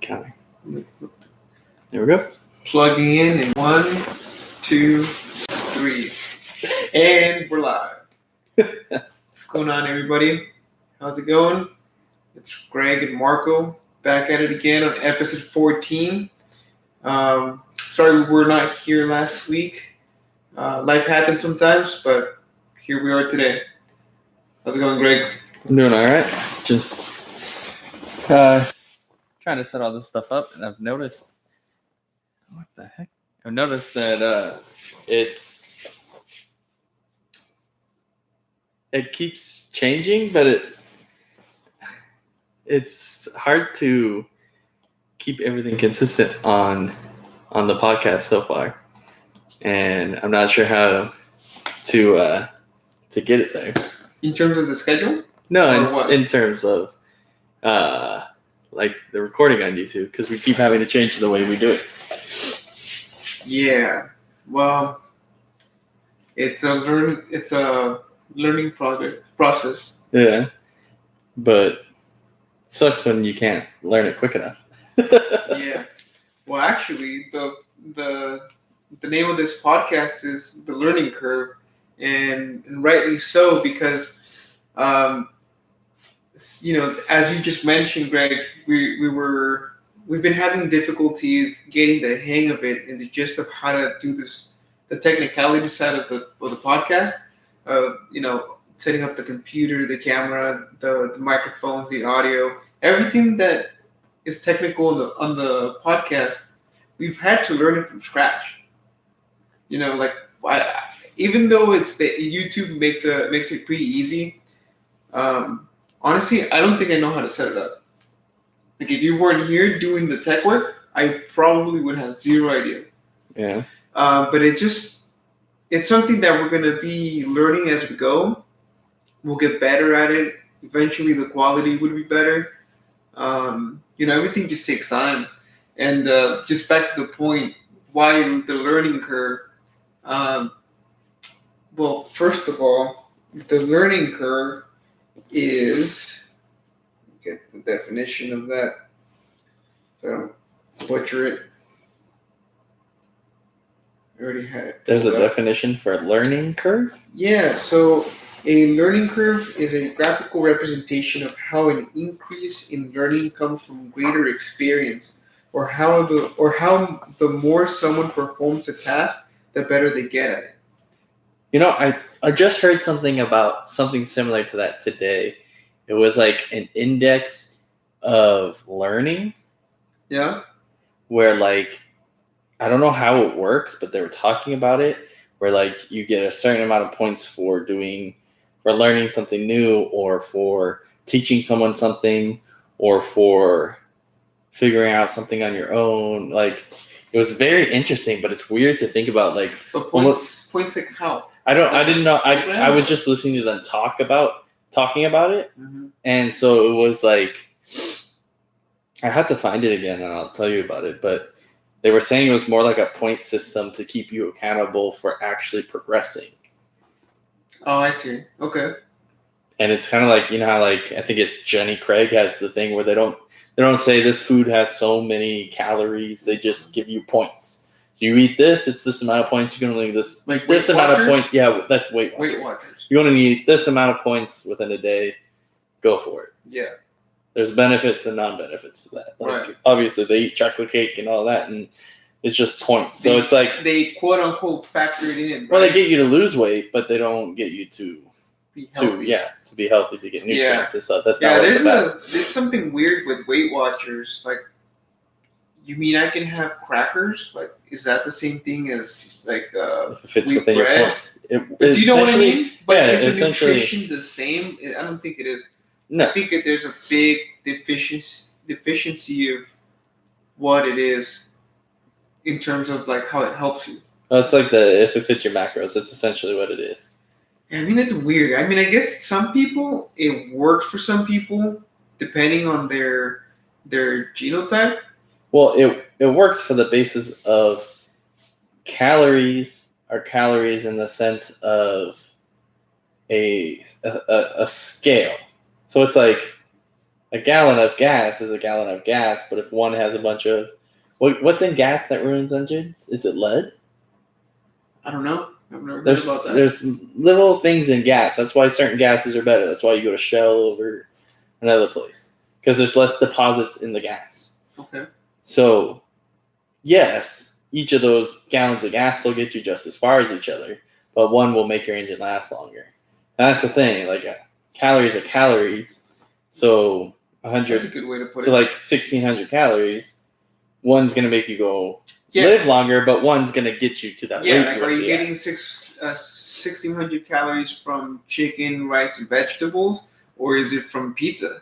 counting. There we go. Plugging in 1, 2, 3. And we're live. What's going on, everybody? How's it going? It's Greg and Marco back at it again on episode 14. Sorry we were not here last week. Life happens sometimes, but here we are today. How's it going, Greg? I'm doing all right. Just trying to set all this stuff up, and I've noticed. What the heck? I've noticed that it keeps changing, but it's hard to keep everything consistent on the podcast so far, and I'm not sure how to get it there. In terms of the schedule? No, in terms of like the recording on YouTube, because we keep having to change the way we do it. Yeah, well, it's a learning process. Yeah, but it sucks when you can't learn it quick enough. Yeah, well, actually, the name of this podcast is The Learning Curve, and rightly so, because as you just mentioned, Greg, we've been having difficulties getting the hang of it and the gist of how to do this, the technicality side of the podcast. Setting up the computer, the camera, the microphones, the audio, everything that is technical on the podcast. We've had to learn it from scratch. Even though it's the YouTube makes it pretty easy. Honestly, I don't think I know how to set it up. Like, if you weren't here doing the tech work, I probably would have zero idea. Yeah. But it's something that we're going to be learning as we go. We'll get better at it. Eventually, the quality would be better. Everything just takes time. And just back to the point, why the learning curve? Well, first of all, the learning curve is, get the definition of that so I don't butcher it. I already had it. There's a definition for learning curve? Yeah, so a learning curve is a graphical representation of how an increase in learning comes from greater experience, or how the more someone performs a task, the better they get at it. I just heard something about something similar to that today. It was like an index of learning. Yeah. Where, like, I don't know how it works, but they were talking about it, where, like, you get a certain amount of points for learning something new, or for teaching someone something, or for figuring out something on your own. Like, it was very interesting, but it's weird to think about, like, but points like how? I didn't know. I was just listening to them talking about it. Mm-hmm. And so it was like, I had to find it again and I'll tell you about it, but they were saying it was more like a point system to keep you accountable for actually progressing. Oh, I see. Okay. And it's kind of like, how, like, I think it's Jenny Craig has the thing where they don't say this food has so many calories. They just give you points. So you eat this, it's this amount of points. You can only this amount of points. Yeah, that's Weight Watchers. You only need this amount of points within a day. Go for it. Yeah. There's benefits and non-benefits to that. Like, right. Obviously, they eat chocolate cake and all that, and it's just points. So it's like they quote unquote factor it in. Right? Well, they get you to lose weight, but they don't get you to be healthy. To be healthy, to get nutrients and stuff. That's not there's something weird with Weight Watchers. Like, you mean I can have crackers? Like, is that the same thing as, like, if it fits within bread? Your points? Do you know what I mean? But is the essentially nutrition the same? I don't think it is. No. I think that there's a big deficiency of what it is in terms of, like, how it helps you. Well, it's like if it fits your macros, that's essentially what it is. I mean, it's weird. I mean, I guess some people, it works for some people, depending on their genotype. Well, it works for the basis of calories are calories in the sense of a scale. So it's like a gallon of gas is a gallon of gas, but if one has a bunch of what's in gas that ruins engines? Is it lead? I don't know. I've never heard about that. There's little things in gas. That's why certain gases are better. That's why you go to Shell over another place, because there's less deposits in the gas. Okay. So, yes, each of those gallons of gas will get you just as far as each other, but one will make your engine last longer. And that's the thing. Like calories are calories. So 100. That's a good way to put it. So like 1,600 calories. One's gonna make you go live longer, but one's gonna get you to that weight. Yeah, like are you getting 1,600 calories from chicken, rice, and vegetables, or is it from pizza?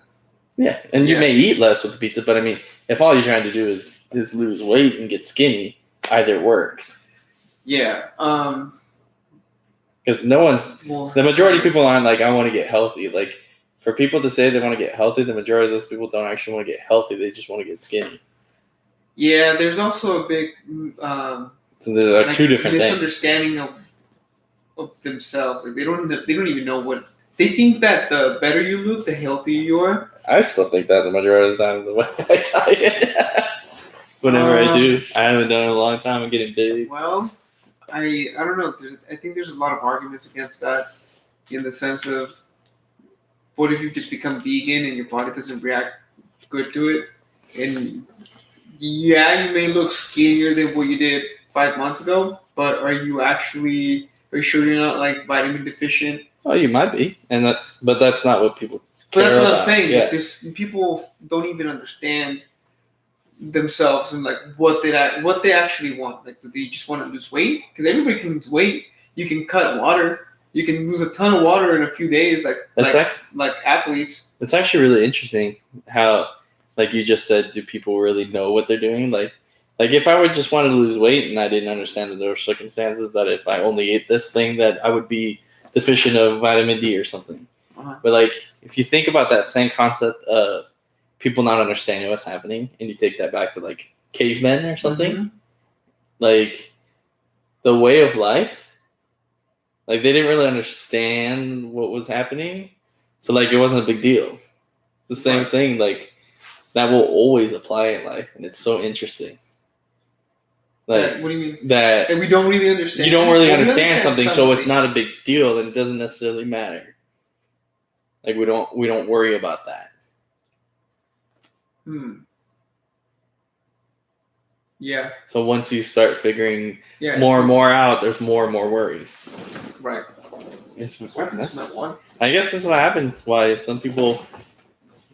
Yeah, and you may eat less with the pizza, but I mean, if all you're trying to do is lose weight and get skinny, either works. Yeah. Because the majority of people aren't like, I want to get healthy. Like, for people to say they want to get healthy, the majority of those people don't actually want to get healthy. They just want to get skinny. Yeah, there's also a big so there are two different misunderstanding of themselves. Like they don't even know what they think, that the better you look, the healthier you are. I still think that the majority of the time the way I diet. Whenever I do, I haven't done it in a long time. I'm getting big. Well, I don't know. I think there's a lot of arguments against that, in the sense of, what if you just become vegan and your body doesn't react good to it? And yeah, you may look skinnier than what you did 5 months ago, but are you sure you're not like vitamin deficient? Oh, you might be, but that's not what people. But that's what I'm saying. Yeah. That people don't even understand themselves and like what they actually want. Like, do they just want to lose weight? Because everybody can lose weight. You can cut water. You can lose a ton of water in a few days, like athletes. It's actually really interesting how, like you just said, do people really know what they're doing? Like if I would just want to lose weight and I didn't understand that there were circumstances that if I only ate this thing that I would be deficient of vitamin D or something. Uh-huh. But like, if you think about that same concept of people not understanding what's happening, and you take that back to like cavemen or something, mm-hmm. like the way of life, like they didn't really understand what was happening, so like it wasn't a big deal. It's the same thing, like that will always apply in life, and it's so interesting. Like, what do you mean? That we don't really understand. You don't really understand something, so it's not a big deal, and it doesn't necessarily matter. Like we don't worry about that. Yeah. So once you start figuring more and more out, there's more and more worries. Right. I guess that's what happens. Why some people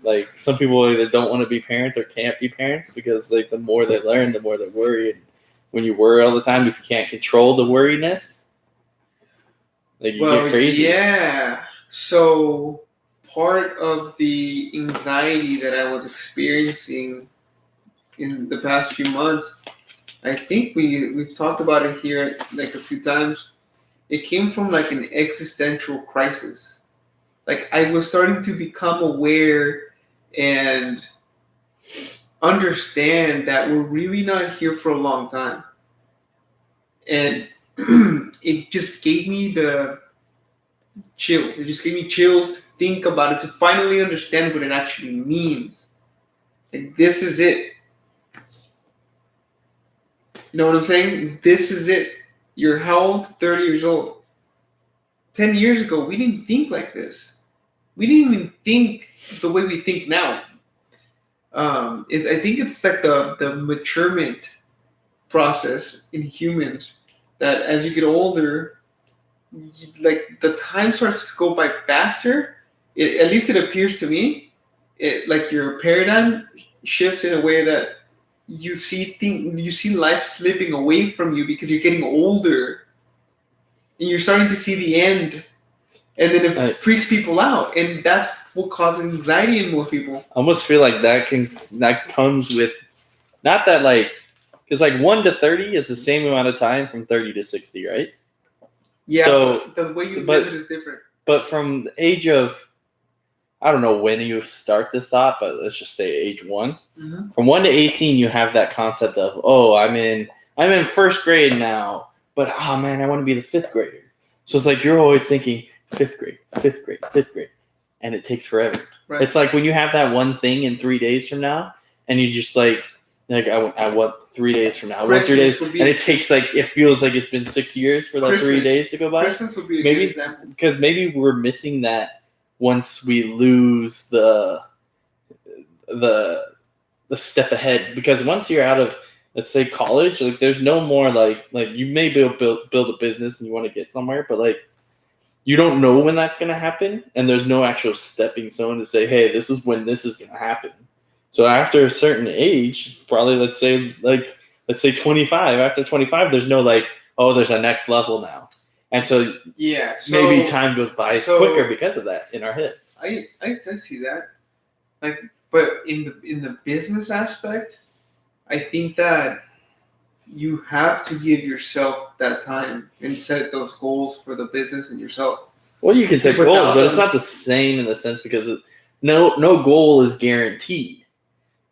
either don't want to be parents or can't be parents, because like the more they learn, the more they worry. And when you worry all the time, if you can't control the worriness, like you get crazy. Yeah. So part of the anxiety that I was experiencing in the past few months, I think we've talked about it here like a few times. It came from like an existential crisis. Like I was starting to become aware and understand that we're really not here for a long time. And it just gave me the chills. It just gave me chills to think about it, to finally understand what it actually means. Like, this is it. You know what I'm saying? This is it. You're how old? 30 years old. 10 years ago, we didn't think like this. We didn't even think the way we think now. I think it's like the maturement process in humans, that as you get older, like the time starts to go by faster. At least it appears to me. Like your paradigm shifts in a way that you see life slipping away from you because you're getting older, and you're starting to see the end, and then it freaks people out, and that's what causes anxiety in most people. I almost feel like that comes with, not that like, because like 1 to 30 is the same amount of time from 30 to 60, right? Yeah. So the way you live it is different. But from the age of, I don't know when you start this thought, but let's just say age 1. Mm-hmm. From 1 to 18, you have that concept of, oh, I'm in first grade now, but oh man, I want to be the 5th grader. So it's like you're always thinking 5th grade, 5th grade, 5th grade. and it takes forever. Right. It's like when you have that one thing in 3 days from now, and you just like I want 3 days from now. I want 3 days, and it takes it feels like it's been 6 years for that 3 days to go by. Christmas would be a good example. Because maybe we're missing that once we lose the step ahead. Because once you're out of, let's say, college, like there's no more like you may build a business and you want to get somewhere, but like you don't know when that's going to happen, and there's no actual stepping stone to say, hey, this is when this is going to happen. So after a certain age, probably let's say 25. After 25, there's no there's a next level now, and so maybe time goes by quicker because of that in our heads. I see that, but in the business aspect, I think that you have to give yourself that time and set those goals for the business and yourself. Well, you can set goals, but it's not the same in the sense because no goal is guaranteed.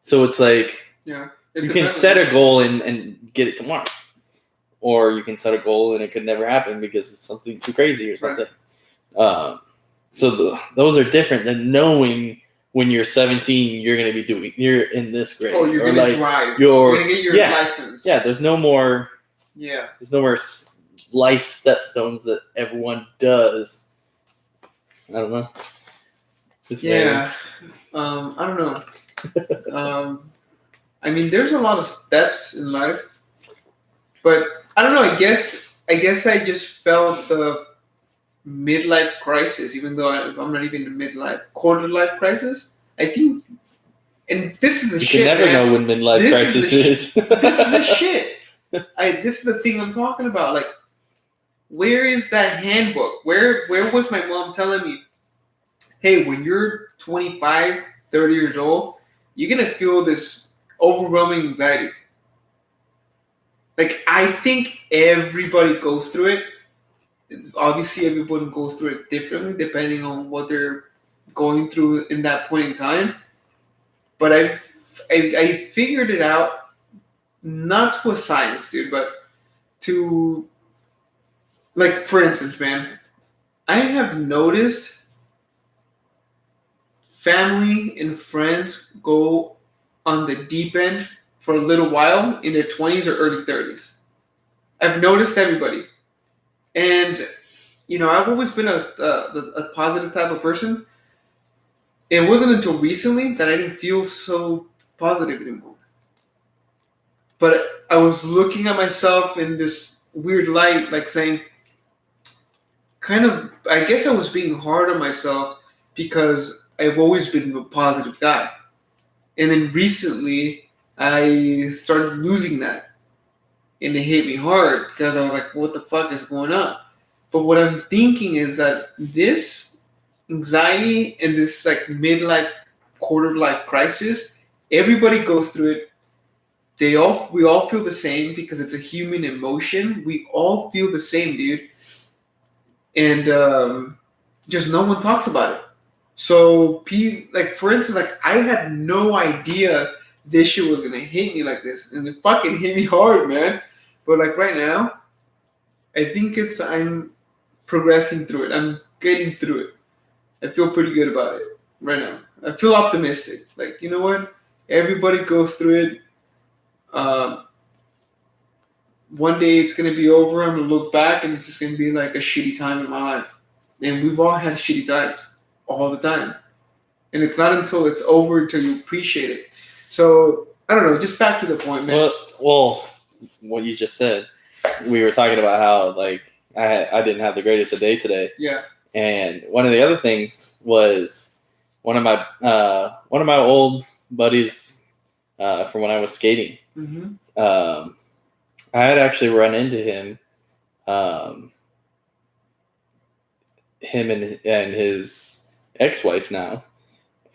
So it's like you can set a goal and get it tomorrow. Or you can set a goal and it could never happen because it's something too crazy or something. Right. Those are different than knowing when you're 17 you're going to be you're in this grade. Oh, you're going to drive. You're going to get your license. Yeah, there's no more life stepstones that everyone does. I don't know. I don't know. I mean, there's a lot of steps in life, but I don't know. I guess I just felt the midlife crisis, even though I'm not even in midlife, quarter life crisis. I think, and this is the shit. You can never know when midlife crisis is. This is the shit. This is the thing I'm talking about. Like, where is that handbook? Where was my mom telling me, hey, when you're 25, 30 years old, you're going to feel this overwhelming anxiety. Like, I think everybody goes through it. Obviously, everyone goes through it differently depending on what they're going through in that point in time. But I figured it out, not to a science, dude, but to, like, for instance, man, I have noticed family and friends go on the deep end for a little while in their 20s or early 30s. I've noticed everybody. And, I've always been a positive type of person. It wasn't until recently that I didn't feel so positive anymore. But I was looking at myself in this weird light, like saying, I guess I was being hard on myself because I've always been a positive guy. And then recently, I started losing that. And it hit me hard because I was like, what the fuck is going on? But what I'm thinking is that this anxiety and this midlife, quarter life crisis, everybody goes through it. We all feel the same because it's a human emotion. We all feel the same, dude. And just no one talks about it. So, for instance, I had no idea this shit was gonna hit me like this, and it fucking hit me hard, man. But right now, I think I'm progressing through it. I'm getting through it. I feel pretty good about it right now. I feel optimistic. You know what? Everybody goes through it. One day it's gonna be over. I'm gonna look back, and it's just gonna be like a shitty time in my life. And we've all had shitty times. All the time. And it's not until it's over until you appreciate it. So, I don't know, just back to the point, man. Well, what you just said, we were talking about how, I didn't have the greatest of day today. Yeah. And one of the other things was one of my old buddies from when I was skating. Mm-hmm. I had actually run into him. Him and his ex-wife now,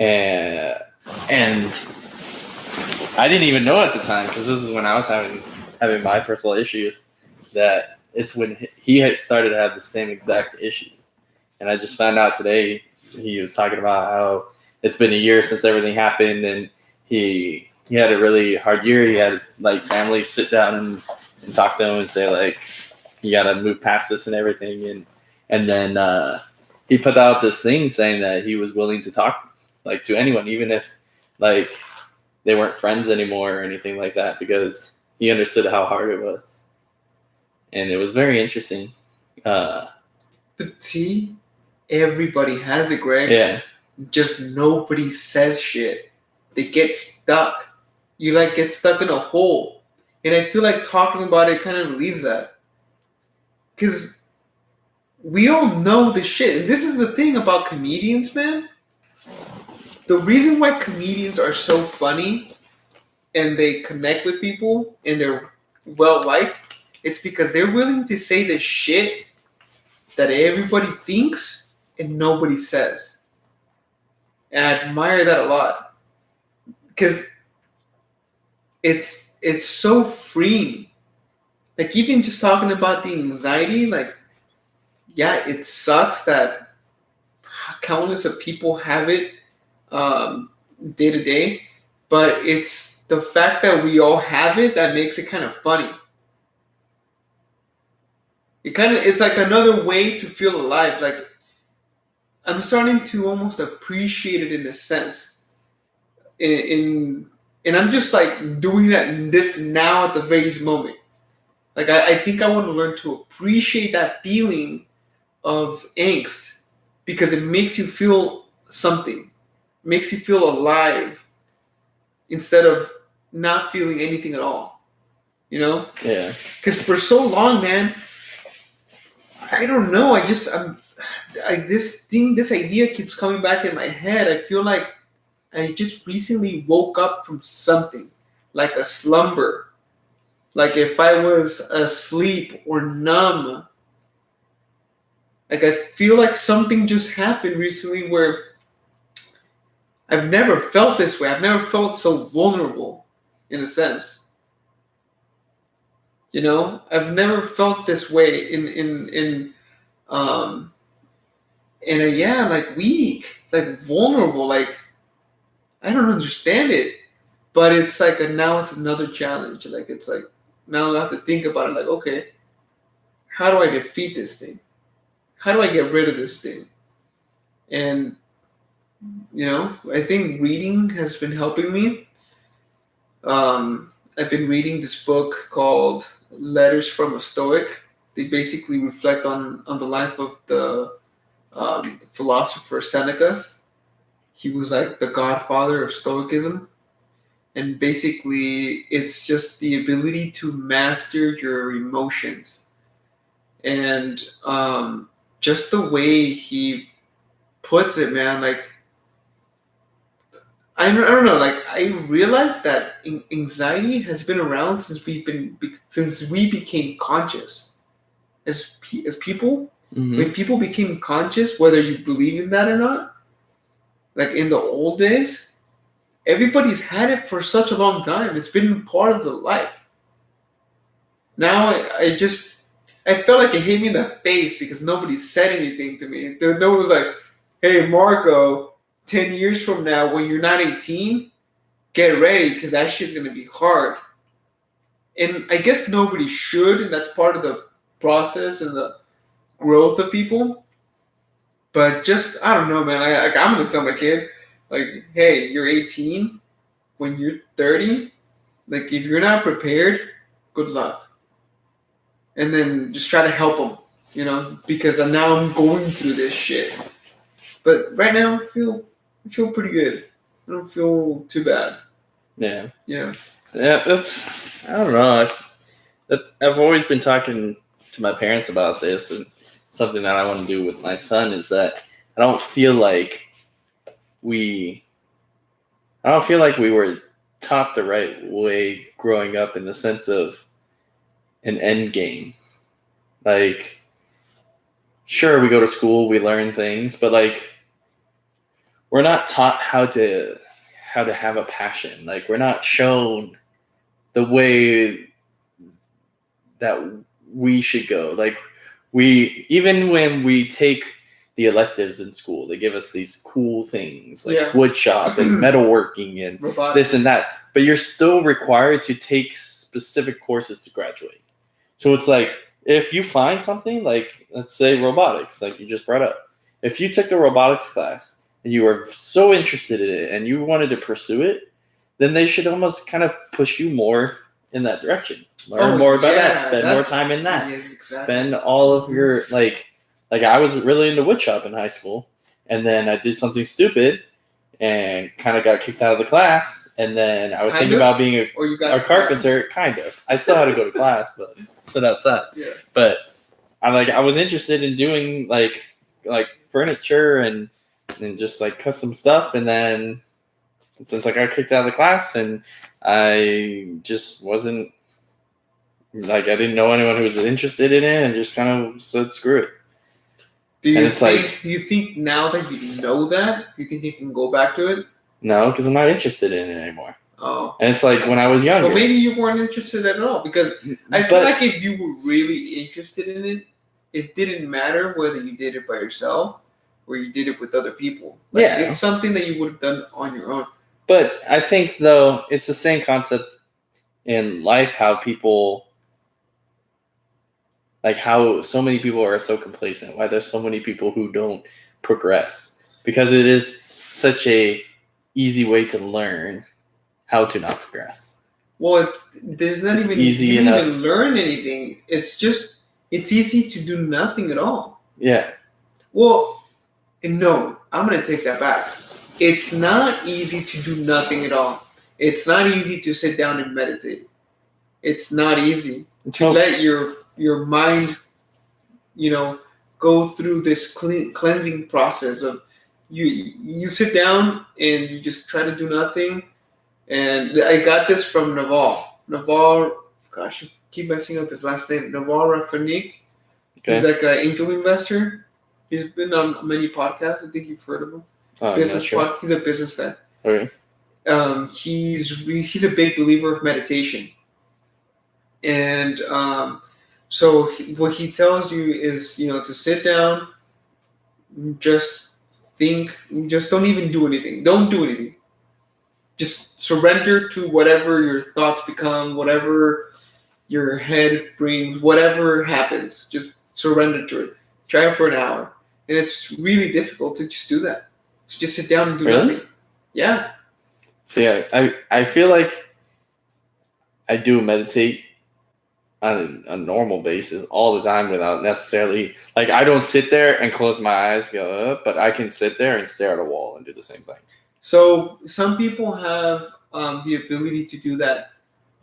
and I didn't even know at the time because this is when I was having my personal issues, that it's when he had started to have the same exact issue. And I just found out today he was talking about how it's been a year since everything happened, and he had a really hard year. He had family sit down and talk to him and say you gotta move past this and everything, and then he put out this thing saying that he was willing to talk like to anyone, even if like they weren't friends anymore or anything like that, because he understood how hard it was, and it was very interesting. But see, everybody has it, Greg. Yeah, Just nobody says shit. They get stuck. You like get stuck in a hole, and I feel like talking about it kind of relieves that, because we all know the shit. And this is the thing about comedians, man. The reason why comedians are so funny and they connect with people and they're well liked, it's because they're willing to say the shit that everybody thinks and nobody says. And I admire that a lot, because it's so freeing. Like, even just talking about the anxiety, like, yeah, it sucks that countless of people have it day to day, but it's the fact that we all have it that makes it kind of funny. It's like another way to feel alive. Like, I'm starting to almost appreciate it in a sense. And I'm just like doing that this now at the very moment. Like, I think I want to learn to appreciate that feeling of angst, because it makes you feel something, makes you feel alive instead of not feeling anything at all. You know? yeah. Because for so long, man, I don't know. This idea keeps coming back in my head. I feel like I just recently woke up from something, like a slumber. Like, if I was asleep or numb. Like, I feel like something just happened recently where I've never felt this way. I've never felt so vulnerable, in a sense. You know, I've never felt this way um like weak, like vulnerable. Like, I don't understand it, but it's like now it's another challenge. Like, it's like now I have to think about it. Like, okay, how do I defeat this thing? How do I get rid of this thing? And I think reading has been helping me. I've been reading this book called Letters from a Stoic. They basically reflect on the life of the philosopher Seneca. He was like the godfather of Stoicism. And basically, it's just the ability to master your emotions. And just the way he puts it, man, like, I don't know. Like, I realized that anxiety has been around since we became conscious as people. Mm-hmm. When people became conscious, whether you believe in that or not, like in the old days, everybody's had it for such a long time. It's been part of the life. Now I felt like it hit me in the face because nobody said anything to me. No one was like, "Hey, Marco, 10 years from now, when you're not 18, get ready because that shit's gonna be hard." And I guess nobody should, and that's part of the process and the growth of people. But just, I don't know, man. I'm gonna tell my kids, like, hey, you're 18. When you're 30, like, if you're not prepared, good luck. And then just try to help them, because now I'm going through this shit. But right now, I feel pretty good. I don't feel too bad. Yeah. Yeah. Yeah, I don't know. I've always been talking to my parents about this, and something that I want to do with my son is that I don't feel like we were taught the right way growing up, in the sense of an end game. Like, sure, we go to school, we learn things, but like, we're not taught how to have a passion. Like, we're not shown the way that we should go. Like, even when we take the electives in school, they give us these cool things like wood shop and metalworking and Robotics. This and that. But you're still required to take specific courses to graduate. So it's like, if you find something like, let's say robotics, like you just brought up, If you took the robotics class and you were so interested in it and you wanted to pursue it, then they should almost kind of push you more in that direction. Learn more about that. Spend more time in that. Yes, exactly. Spend all of your like I was really into woodshop in high school, and then I did something stupid and kind of got kicked out of the class. And then I was thinking about being a carpenter. Kind of. I still had to go to class, but sit outside. Yeah. But I was interested in doing like furniture and just like custom stuff. And then since I got kicked out of the class and I just wasn't I didn't know anyone who was interested in it and just kind of said screw it. Do you think now that you know that, do you think you can go back to it? No, because I'm not interested in it anymore. Oh. And it's like when I was younger. Well, maybe you weren't interested at all, because I feel like if you were really interested in it, it didn't matter whether you did it by yourself or you did it with other people. It's something that you would have done on your own. But I think, though, it's the same concept in life, how people, how so many people are so complacent, why there's so many people who don't progress. Because it is such a easy way to learn how to not progress. Well, there's not even easy enough. Even learn anything. It's easy to do nothing at all. Yeah. Well, no, I'm going to take that back. It's not easy to do nothing at all. It's not easy to sit down and meditate. It's not easy to let your mind, go through this cleansing process of you sit down and you just try to do nothing. And I got this from Naval, gosh, I keep messing up his last name. Naval Rafanik. Okay. He's like an angel investor. He's been on many podcasts. I think you've heard of him. He's a business guy. Okay. He's a big believer of meditation. And so what he tells you is, to sit down, just think, just don't even do anything. Don't do anything. Just surrender to whatever your thoughts become, whatever your head brings, whatever happens. Just surrender to it. Try it for an hour. And it's really difficult to just do that. So just sit down and do nothing. Yeah. See, I feel like I do meditate on a normal basis all the time without necessarily, I don't sit there and close my eyes, go up, but I can sit there and stare at a wall and do the same thing. So some people have the ability to do that.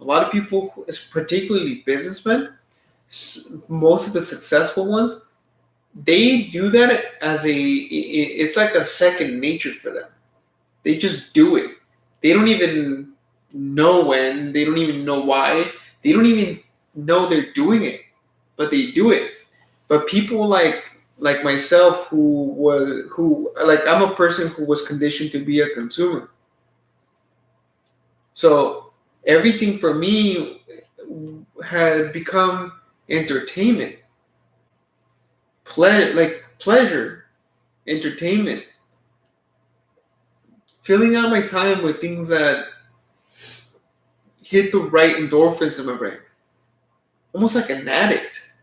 A lot of people, particularly businessmen, most of the successful ones, they do that it's like a second nature for them. They just do it. They don't even know when. They don't even know why. They don't even know they're doing it, but they do it. But people like myself, I'm a person who was conditioned to be a consumer. So everything for me had become entertainment, pleasure, entertainment. Filling out my time with things that hit the right endorphins in my brain. Almost like an addict.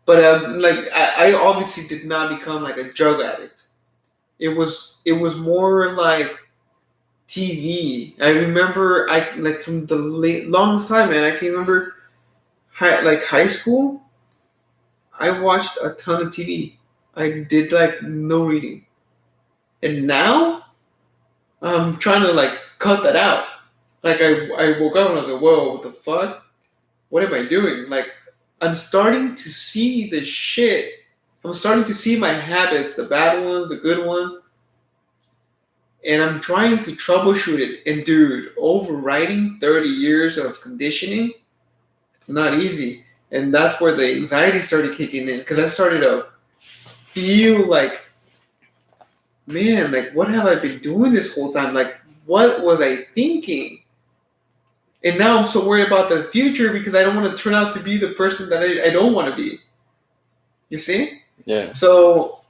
But I obviously did not become like a drug addict. It was more like TV. I remember from the longest time, man. I can remember high school. I watched a ton of TV. I did no reading. And now I'm trying to cut that out. I woke up and I was like, whoa, what the fuck? What am I doing? I'm starting to see the shit. I'm starting to see my habits, the bad ones, the good ones. And I'm trying to troubleshoot it. And dude, overriding 30 years of conditioning, it's not easy. And that's where the anxiety started kicking in. Because I started to feel man, what have I been doing this whole time? What was I thinking? And now I'm so worried about the future because I don't want to turn out to be the person that I don't want to be. You see? Yeah. So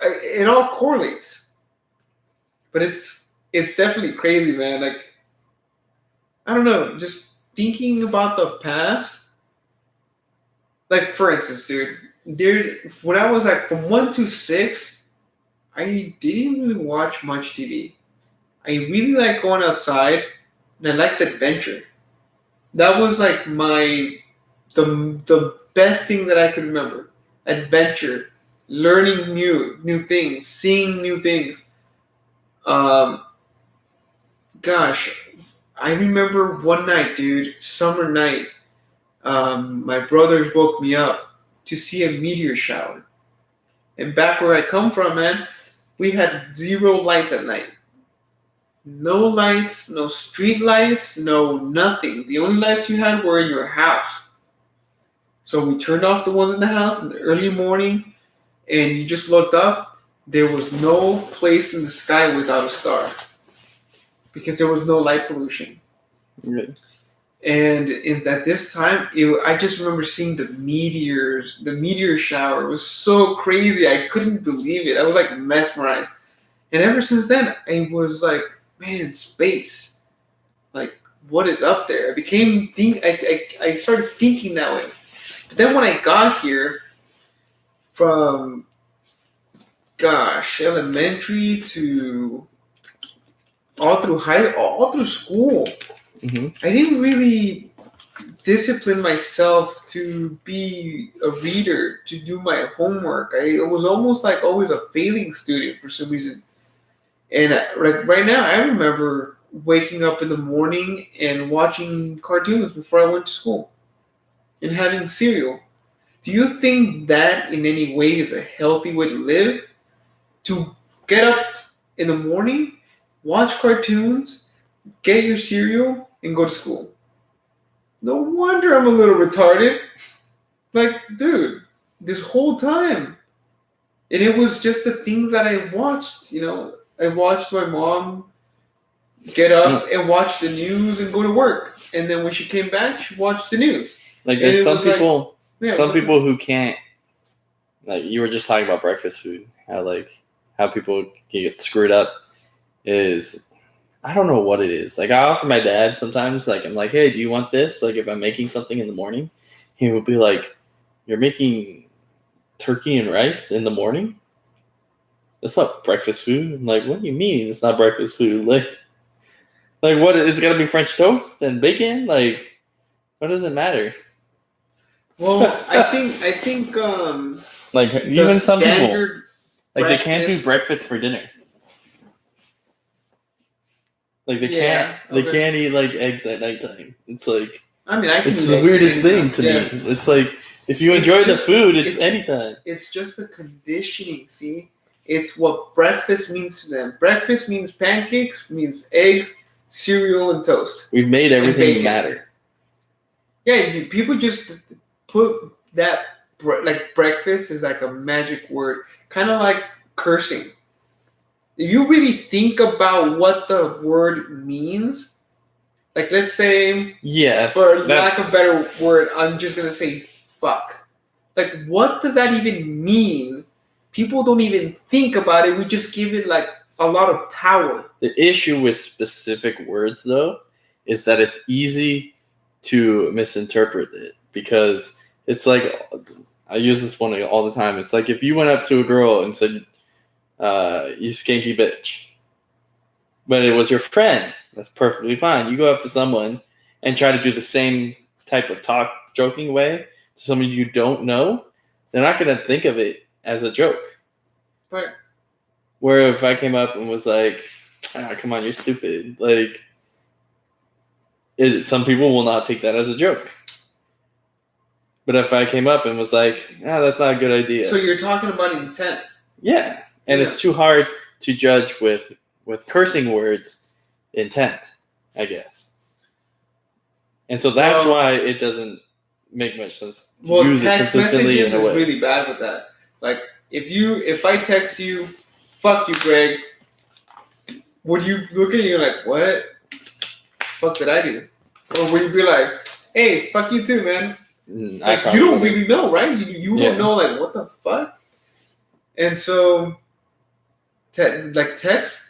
it all correlates. But it's definitely crazy, man. I don't know. Just thinking about the past. For instance, dude, when I was from 1 to 6, I didn't really watch much TV. I really like going outside, and I liked adventure. That was like the best thing that I could remember. Adventure, learning new things, seeing new things. Um, Gosh, I remember one night, dude, summer night. My brothers woke me up to see a meteor shower. And back where I come from, man, we had zero lights at night. No lights, no street lights, no nothing. The only lights you had were in your house. So we turned off the ones in the house in the early morning, and you just looked up. There was no place in the sky without a star because there was no light pollution. Really? And at this time, I just remember seeing the meteors, the meteor shower. It was so crazy. I couldn't believe it. I was like mesmerized. And ever since then, I was like, man, space. Like, what is up there? I started thinking that way. But then when I got here from, elementary to all through school, Mm-hmm. I didn't really discipline myself to be a reader, to do my homework. I was almost like always a failing student for some reason. And like right now, I remember waking up in the morning and watching cartoons before I went to school and having cereal. Do you think that in any way is a healthy way to live? To get up in the morning, watch cartoons, get your cereal, and go to school. No wonder I'm a little retarded. Like, dude, this whole time. And it was just the things that I watched, I watched my mom get up and watch the news and go to work. And then when she came back, she watched the news. Like, And there's it some was like- people, Yeah, some people who can't. Like, you were just talking about breakfast food, how people can get screwed up. Is I don't know what it is. Like, I offer my dad sometimes. Like, I'm like, hey, do you want this? Like, if I'm making something in the morning, he would be like, you're making turkey and rice in the morning? That's not breakfast food. I'm like, what do you mean it's not breakfast food? Like what? It's gotta be French toast and bacon. Like, what does it matter? Well, I think Like, the even some people, standard like, they can't do breakfast- breakfast for dinner. Like, they Yeah, can't eat like eggs at nighttime. It's like, I mean, I can it's eat the eggs weirdest thing anytime. to Yeah. me. It's like, if you It's enjoy the just- food, it's it's- anytime. It's just the conditioning, see? It's what breakfast means to them. Breakfast means pancakes, means eggs, cereal, and toast. We've made everything bacon. matter. Yeah, people just put that, like, breakfast is like a magic word. Kind of like cursing. If you really think about what the word means, like, let's say, Yes. for lack of a better word, I'm just going to say fuck. Like, what does that even mean? People don't even think about it. We just give it, like, a lot of power. The issue with specific words, though, is that it's easy to misinterpret it, because it's like, I use this one all the time. It's like if you went up to a girl and said, you skanky bitch, but it was your friend, that's perfectly fine. You go up to someone and try to do the same type of talk, joking way to someone you don't know, they're not going to think of it as a joke. Right. Where if I came up and was like, come on, you're stupid. Like, some people will not take that as a joke. But if I came up and was like, that's not a good idea. So you're talking about intent. Yeah. And it's too hard to judge with cursing words intent, I guess. And so that's why it doesn't make much sense to use it text consistently messages in a way. is really bad with that. Like, if I text you, fuck you, Greg, would you look at you like, what? Fuck did I do? Or would you be like, hey, fuck you too, man? Like, you don't really know, right? You don't know, like, what the fuck? And so, text,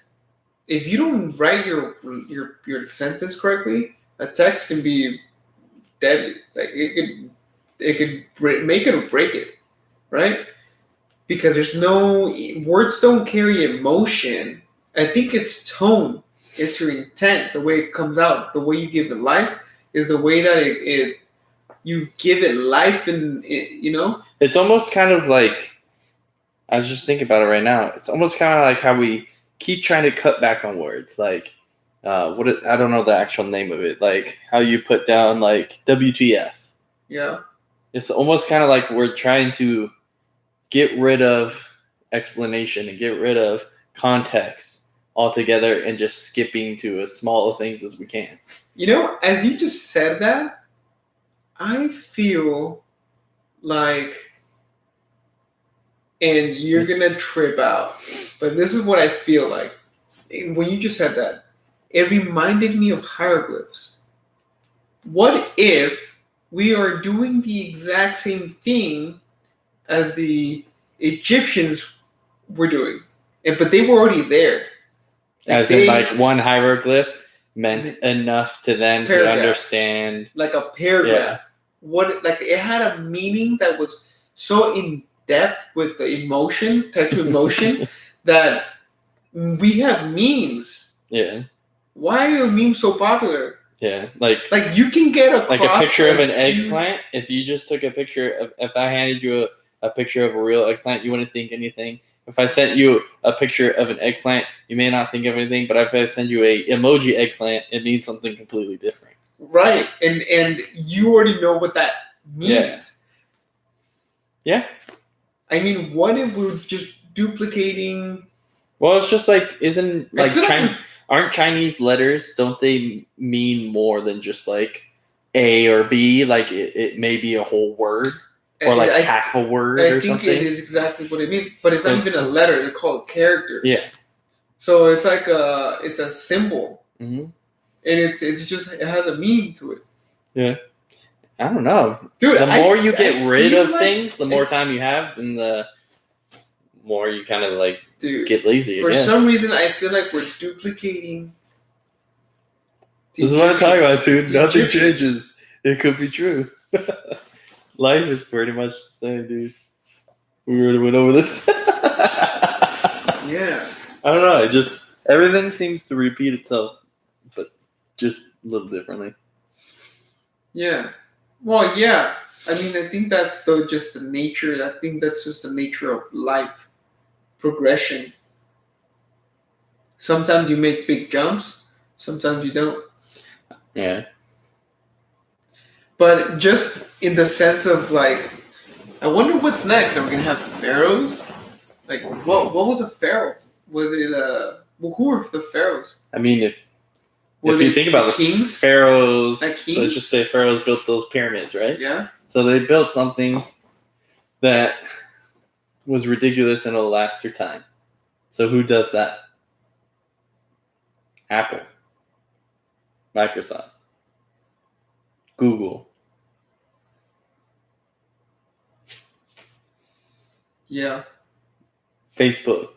if you don't write your sentence correctly, a text can be deadly. Like, it could make it or break it, right? because there's no words don't carry emotion. I think it's tone, it's your intent, the way it comes out, the way you give it life is the way that it you give it life, and It's almost kind of like, I was just thinking about it right now. It's almost kind of like how we keep trying to cut back on words, like I don't know the actual name of it, like how you put down like WTF. Yeah. It's almost kind of like we're trying to get rid of explanation and get rid of context altogether and just skipping to as small of things as we can. As you just said that, I feel like, and you're gonna trip out, but this is what I feel like. When you just said that, it reminded me of hieroglyphs. What if we are doing the exact same thing as the Egyptians were doing, but they were already there. As in, like, one hieroglyph meant enough to them paragraph, to understand. like a paragraph. Yeah. What, like, it had a meaning that was so in depth with the emotion, touch to emotion, that we have memes. Yeah. Why are memes so popular? Yeah, like you can get like a picture of an eggplant. If you just took a picture of, if I handed you a picture of a real eggplant, you wouldn't think anything. If I sent you a picture of an eggplant, you may not think of anything. But if I send you a emoji eggplant, it means something completely different. Right, and you already know what that means. Yeah. I mean, what if we're just duplicating? Well, it's just like, aren't Chinese letters, don't they mean more than just like A or B? Like it may be a whole word or like half a word or something. I think it is exactly what it means, but it's not even a letter. They're called characters. Yeah. So it's like it's a symbol, mm-hmm. and it has a meaning to it. Yeah. I don't know, dude. The more you get rid of things, the more time you have, and the more you kind of like get lazy. For some reason, I feel like we're duplicating. This is what I'm talking about, dude. Nothing changes. It could be true. Life is pretty much the same, dude. We already went over this. Yeah. I don't know. It just, everything seems to repeat itself, but just a little differently. Yeah. Well, yeah. I mean, I think that's just the nature. I think that's just the nature of life. Progression. Sometimes you make big jumps, sometimes you don't. Yeah. But just in the sense of like, I wonder what's next. Are we gonna have pharaohs? Like, what was a pharaoh? Was it who were the pharaohs? I mean, if you think about the kings, pharaohs, let's just say pharaohs built those pyramids, right? Yeah. So they built something that was ridiculous and it'll last through time. So who does that? Apple, Microsoft, Google. Yeah. Facebook.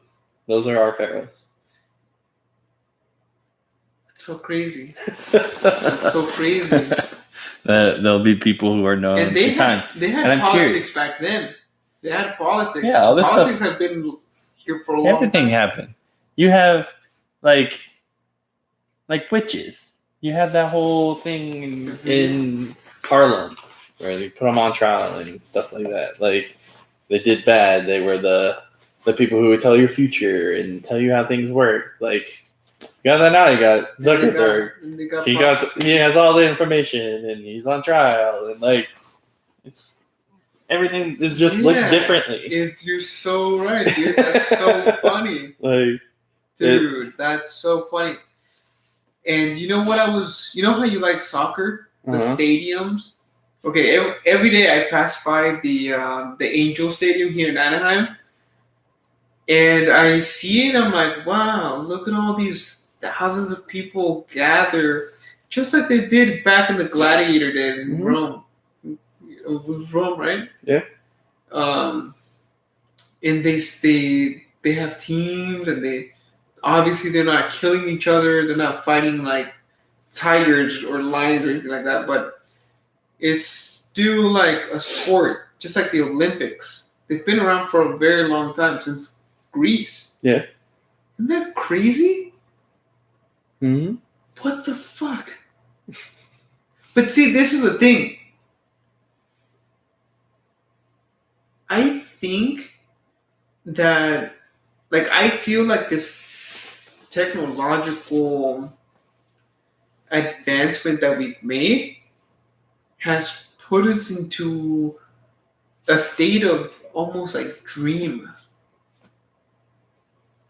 Those are our pharaohs. It's so crazy. It's so crazy. There'll be people who are known and for time. They had politics back then. They had politics. Yeah, all this politics stuff have been here for a long time. Everything happened. You have like witches. You had that whole thing in Harlem where they put them on trial and stuff like that. Like, they did bad. They were the people who would tell your future and tell you how things work. Like, you got that now. You got Zuckerberg. He has all the information and he's on trial, and like, it's everything is just looks differently. You're so right, dude. That's so funny. Like, dude, that's so funny. And you know what you know how you like soccer? The stadiums? Okay, every day I pass by the Angel Stadium here in Anaheim. And I see it, I'm like, wow, look at all these thousands of people gather, just like they did back in the gladiator days in Rome. It was Rome, right? Yeah. And they have teams, and they're not killing each other. They're not fighting like tigers or lions or anything like that. But it's still like a sport, just like the Olympics. They've been around for a very long time, since Greece. Yeah. Isn't that crazy? Mm-hmm. What the fuck? But see, this is the thing. I think that, like, I feel like this technological advancement that we've made has put us into a state of almost like dream.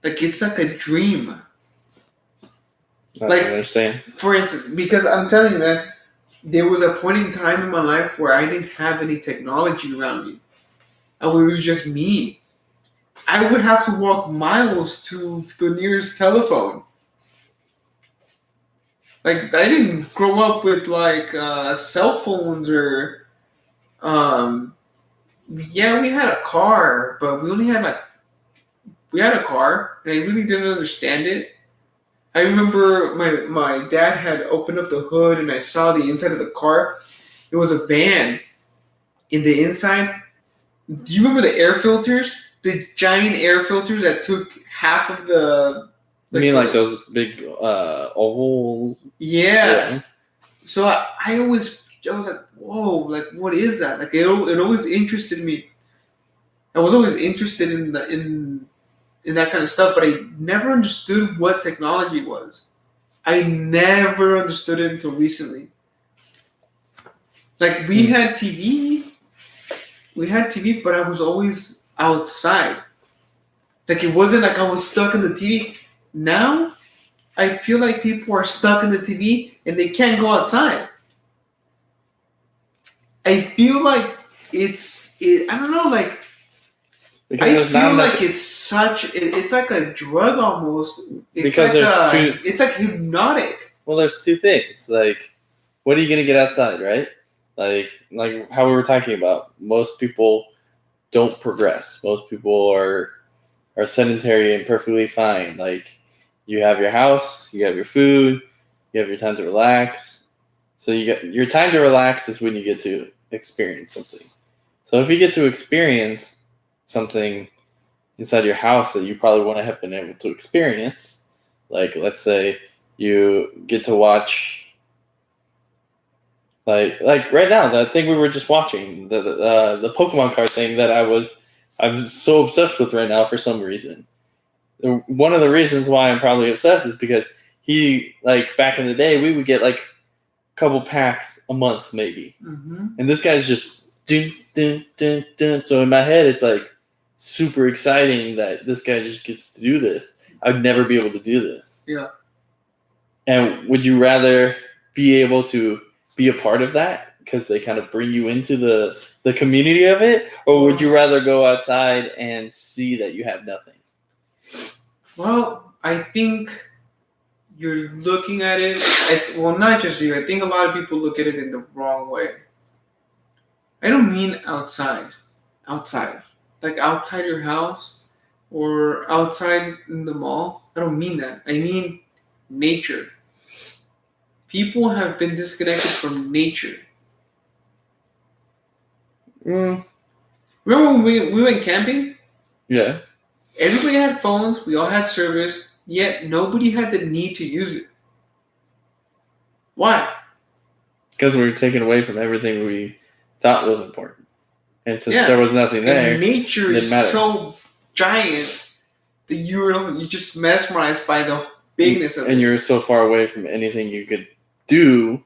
Like, it's like a dream. I Like, understand. for instance, because I'm telling you, man, there was a point in time in my life where I didn't have any technology around me. It was just me. I would have to walk miles to the nearest telephone. Like, I didn't grow up with like cell phones or, yeah, we had a car, but we had a car, and I really didn't understand it. I remember my dad had opened up the hood, and I saw the inside of the car. It was a van. In the inside, do you remember the air filters? The giant air filters that took half of the. You mean like those big oval? Yeah. So I was like, whoa, like, what is that? Like, it always interested me. I was always interested in that kind of stuff, but I never understood what technology was. I never understood it until recently. Like, we had TV, but I was always outside. Like, it wasn't like I was stuck in the TV. Now, I feel like people are stuck in the TV and they can't go outside. I feel like I don't know, like, because I feel like it's like a drug almost. It's like hypnotic. Well, there's two things. Like, what are you gonna get outside, right? Like how we were talking about. Most people don't progress. Most people are sedentary and perfectly fine. Like, you have your house, you have your food, you have your time to relax. So you get your time to relax is when you get to experience something. So if you get to experience something inside your house that you probably wouldn't have been able to experience, like, let's say you get to watch, like right now, that thing we were just watching, the Pokemon card thing that I'm so obsessed with right now for some reason. One of the reasons why I'm probably obsessed is because like, back in the day, we would get like a couple packs a month maybe, and this guy's just dun, dun, dun, dun. So in my head, it's like super exciting that this guy just gets to do this. I'd never be able to do this. Yeah. And would you rather be able to be a part of that because they kind of bring you into the community of it, or would you rather go outside and see that you have nothing? Well, I think you're looking at it. Well, not just you. I think a lot of people look at it in the wrong way. I don't mean outside. Like, outside your house or outside in the mall. I don't mean that. I mean nature. People have been disconnected from nature. Remember when we went camping? Yeah. Everybody had phones. We all had service. Yet nobody had the need to use it. Why? Because we were taken away from everything we thought was important. And since there was nothing there, and nature is so giant that you're just mesmerized by the bigness of it. And you're so far away from anything you could do.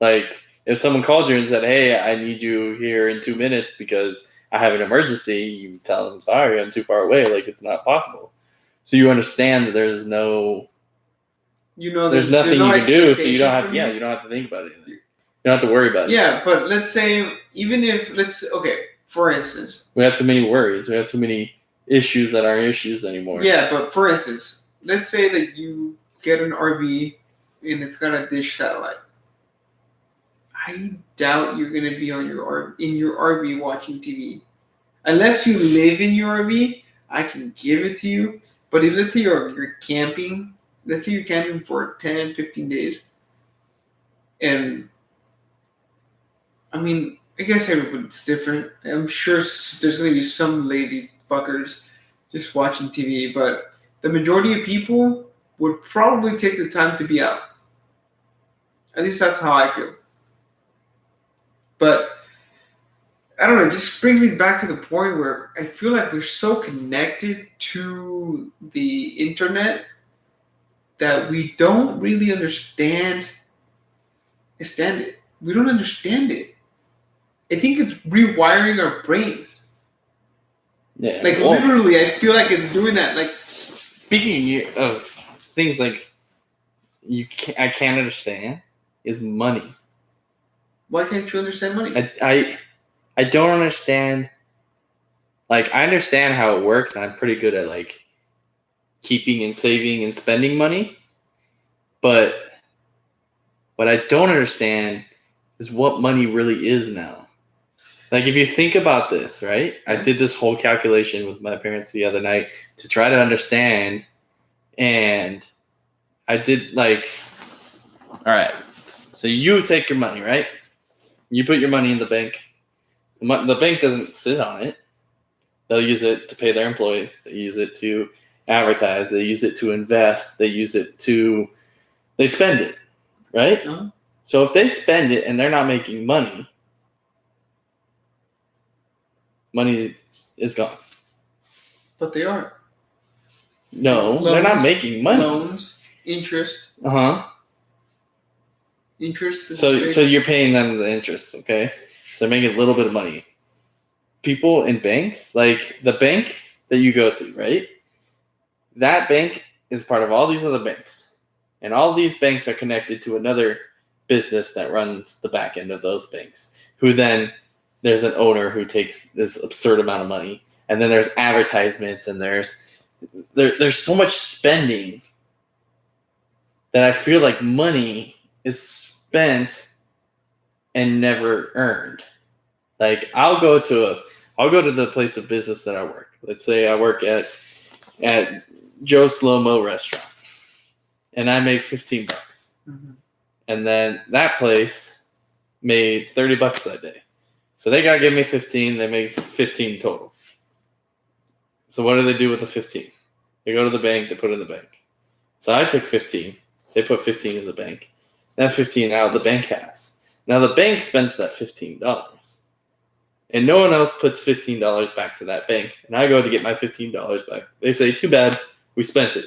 Like, if someone called you and said, "Hey, I need you here in 2 minutes because I have an emergency," you tell them, "Sorry, I'm too far away. Like, it's not possible." So you understand that there's nothing you can do. So you don't have to think about it. You don't have to worry about it. Yeah, but let's say, for instance, we have too many worries. We have too many issues that aren't issues anymore. Yeah, but for instance, let's say that you get an RV and it's got a dish satellite. I doubt you're going to be in your RV watching TV. Unless you live in your RV, I can give it to you. But if, let's say you're camping, for 10, 15 days. And, I mean, I guess everybody's different. I'm sure there's going to be some lazy fuckers just watching TV, but the majority of people would probably take the time to be out. At least that's how I feel. But I don't know, it just brings me back to the point where I feel like we're so connected to the internet that we don't really understand it. We don't understand it. I think it's rewiring our brains. Yeah. Like literally, I feel like it's doing that. Like speaking of things like I can't understand is money. Why can't you understand money? I don't understand. Like, I understand how it works, and I'm pretty good at like keeping and saving and spending money. But what I don't understand is what money really is now. Like, if you think about this, right? I did this whole calculation with my parents the other night to try to understand, and I did like, all right, so you take your money, right? You put your money in the bank. The bank doesn't sit on it. They'll use it to pay their employees. They use it to advertise. They use it to invest. They spend it, right? Uh-huh. So if they spend it and they're not making money is gone. But they are. No, they're not making money. Loans, interest. Interest. So you're paying them the interest, okay? So they're making a little bit of money. People in banks, like the bank that you go to, right? That bank is part of all these other banks. And all these banks are connected to another business that runs the back end of those banks, who then there's an owner who takes this absurd amount of money. And then there's advertisements, and there's so much spending that I feel like money is spent and never earned. Like, I'll go to the place of business that I work. Let's say I work at Joe Slow-Mo restaurant, and I make $15. Mm-hmm. And then that place made $30 that day. So they gotta give me 15. They make 15 total. So what do they do with the 15? They go to the bank. They put it in the bank. So I took 15. They put 15 in the bank. That 15 now the bank has. Now the bank spends that $15. And no one else puts $15 back to that bank. And I go to get my $15 back. They say, too bad, we spent it.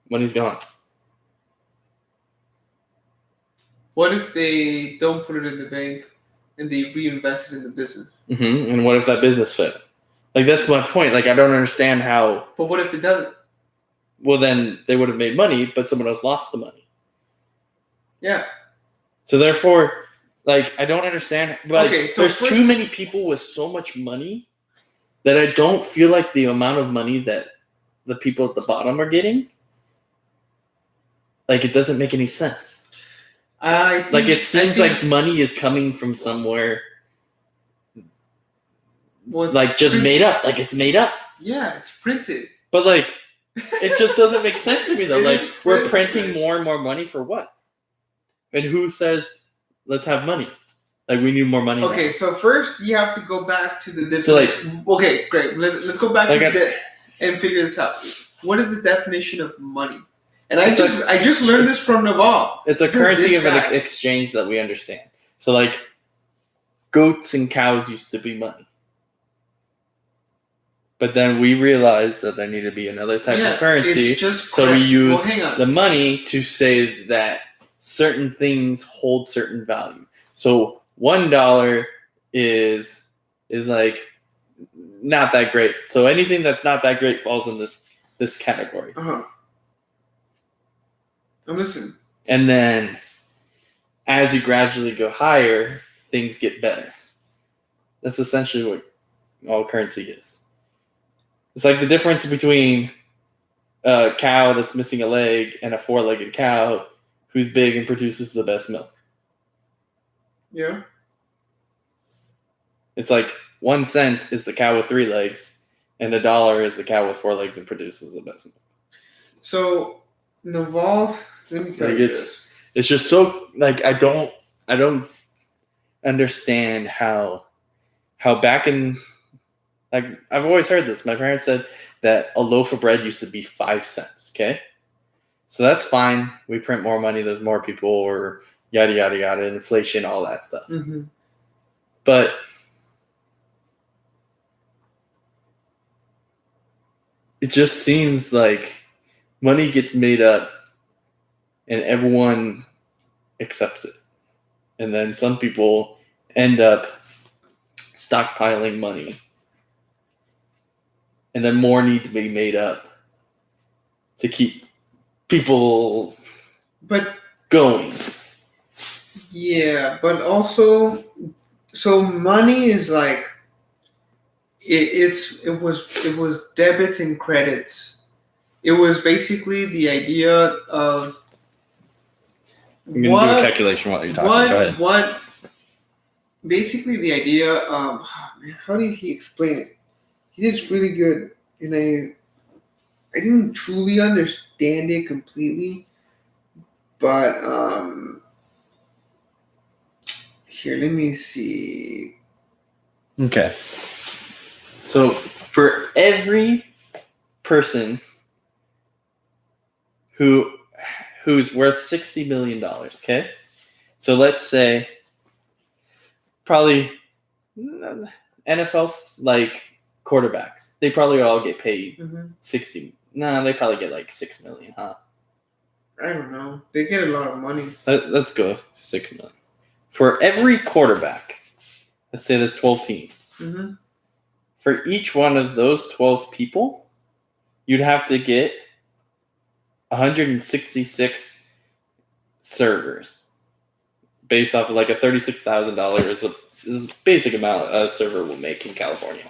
Money's gone. What if they don't put it in the bank and they reinvest it in the business? Mm-hmm. And what if that business failed? Like, that's my point. Like, I don't understand how. But what if it doesn't? Well, then they would have made money, but someone else lost the money. Yeah. So therefore, like, I don't understand. Like, okay, so there's too many people with so much money that I don't feel like the amount of money that the people at the bottom are getting, like, it doesn't make any sense. It seems like money is coming from somewhere, just printed. Made up. Like, it's made up. Yeah, it's printed. But, like, it just doesn't make sense to me, though. Like, we're printing more and more money for what? And who says, let's have money? Like, we need more money. Okay, now. So first you have to go back to the definition. So, like, okay, great. Let's go back to and figure this out. What is the definition of money? And I just learned this from Naval. It's a currency of an exchange that we understand. So, like, goats and cows used to be money. But then we realized that there needed to be another type of currency. So we use the money to say that certain things hold certain value. So $1 is like not that great. So anything that's not that great falls in this category. Uh-huh. I'm listening. And then as you gradually go higher, things get better. That's essentially what all currency is. It's like the difference between a cow that's missing a leg and a 4-legged cow who's big and produces the best milk. Yeah. It's like 1 cent is the cow with 3 legs, and $1 is the cow with 4 legs and produces the best milk. So, Naval, let me tell you this. It's just so, like, I don't understand how back in, like, I've always heard this. My parents said that a loaf of bread used to be 5 cents. Okay, so that's fine. We print more money. There's more people, or yada yada yada, inflation, all that stuff. Mm-hmm. But it just seems like money gets made up, and everyone accepts it, and then some people end up stockpiling money, and then more need to be made up to keep people going. Yeah, but also, so money is like it was debits and credits. It was basically the idea of I'm gonna do a calculation while you're talking. Go ahead. What basically the idea of how did he explain it? He did it really good, and I didn't truly understand it completely, but here, let me see. Okay. So for every person who's worth $60 million, okay? So let's say probably NFL's like quarterbacks. They probably all get paid 60. No, they probably get like 6 million, huh? I don't know. They get a lot of money. Let's go 6 million. For every quarterback, let's say there's 12 teams. Mm-hmm. For each one of those 12 people, you'd have to get 166 servers, based off of like a $36,000 is a basic amount a server will make in California.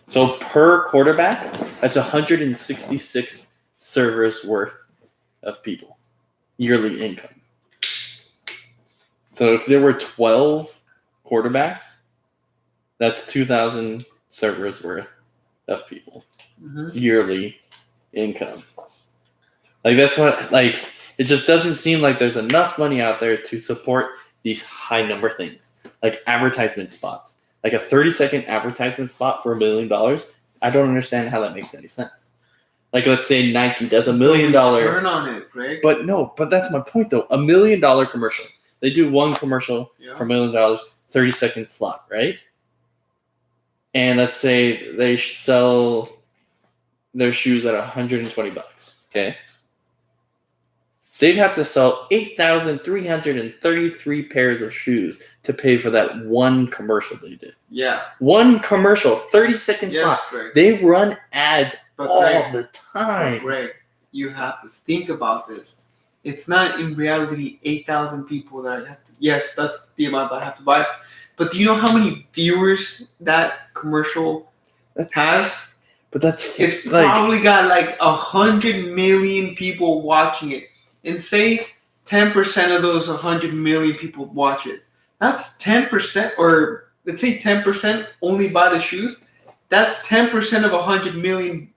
So per quarterback, that's 166 servers worth of people, yearly income. So if there were 12 quarterbacks, that's 2,000 servers worth of people. It's yearly income. Like, that's what, like, it just doesn't seem like there's enough money out there to support these high number things. Like advertisement spots. Like a 30-second advertisement spot for $1 million. I don't understand how that makes any sense. Like, let's say Nike does $1 million. Turn on it, Greg. But that's my point though. $1 million commercial. They do one commercial for $1 million, 30-second slot, right? And let's say they sell their shoes at $120. Okay. They'd have to sell 8,333 pairs of shoes to pay for that one commercial they did. Yeah. One commercial, 30-second slot. Greg. They run ads all the time. Greg, you have to think about this. It's not in reality 8,000 people that I have to. Yes, that's the amount that I have to buy. But do you know how many viewers that commercial has? But it's probably got like 100 million people watching it. And say 10% of those 100 million people watch it. That's 10%, or let's say 10% only buy the shoes. That's 10% of 100 million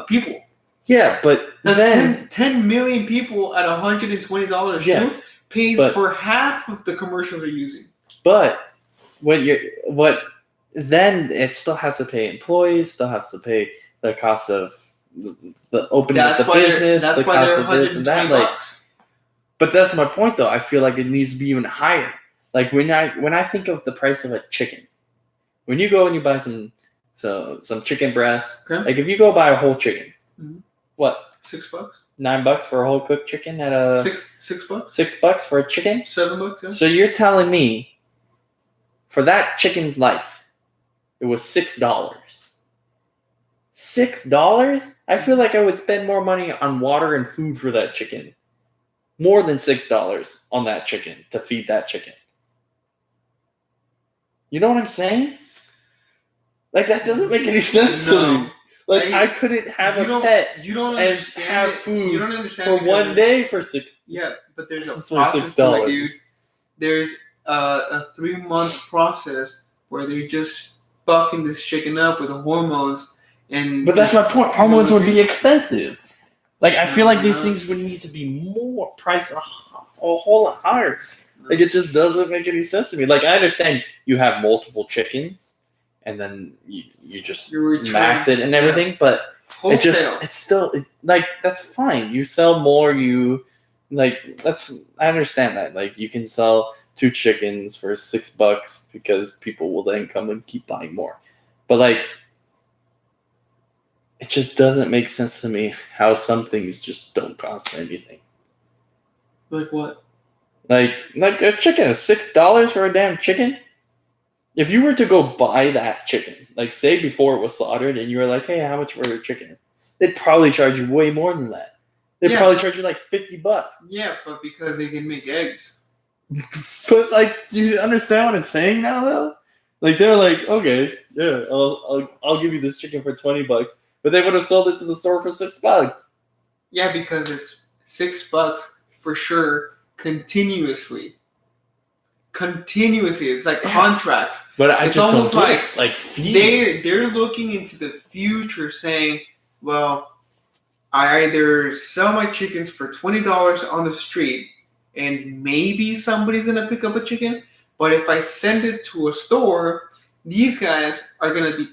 people. Yeah, but that's then 10 million people at $120 a shoe pays for half of the commercials they're using. But then it still has to pay employees, still has to pay the cost of the opening of the business, the cost of this and that. Like, but that's my point though. I feel like it needs to be even higher. Like when I think of the price of a chicken, when you go and you buy some chicken breast, like if you go buy a whole chicken, what? $6? $9 for a whole cooked chicken at a $6? $6 for a chicken? $7, yeah. So you're telling me for that chicken's life, it was $6. $6? I feel like I would spend more money on water and food for that chicken. More than $6 on that chicken to feed that chicken. You know what I'm saying? Like, that doesn't make any sense to me. Like, I couldn't have a pet and have food for 1 day for $6. Yeah, but there's a process to it, dude. There's a 3-month process where they're just bucking this chicken up with the hormones. But that's my point. Hormones would be expensive. Like, I feel like these things would need to be more priced a whole lot higher. Like, it just doesn't make any sense to me. Like, I understand you have multiple chickens, and then you just mass it and everything, but Wholesale. it's still like, that's fine. You sell more. I understand that. Like, you can sell 2 chickens for $6 because people will then come and keep buying more. But like, it just doesn't make sense to me how some things just don't cost anything. Like what? Like a chicken is $6 for a damn chicken. If you were to go buy that chicken, like say before it was slaughtered, and you were like, "Hey, how much for a chicken?" They'd probably charge you way more than that. They'd probably charge you like $50. Yeah, but because they can make eggs. But like, do you understand what I'm saying now, though? Like, they're like, "Okay, yeah, I'll give you this chicken for $20," but they would have sold it to the store for $6. Yeah, because it's $6 for sure, continuously. It's like contracts. But I it's just almost don't get it. Like, they're looking into the future, saying, "Well, I either sell my chickens for $20 on the street, and maybe somebody's gonna pick up a chicken. But if I send it to a store, these guys are gonna be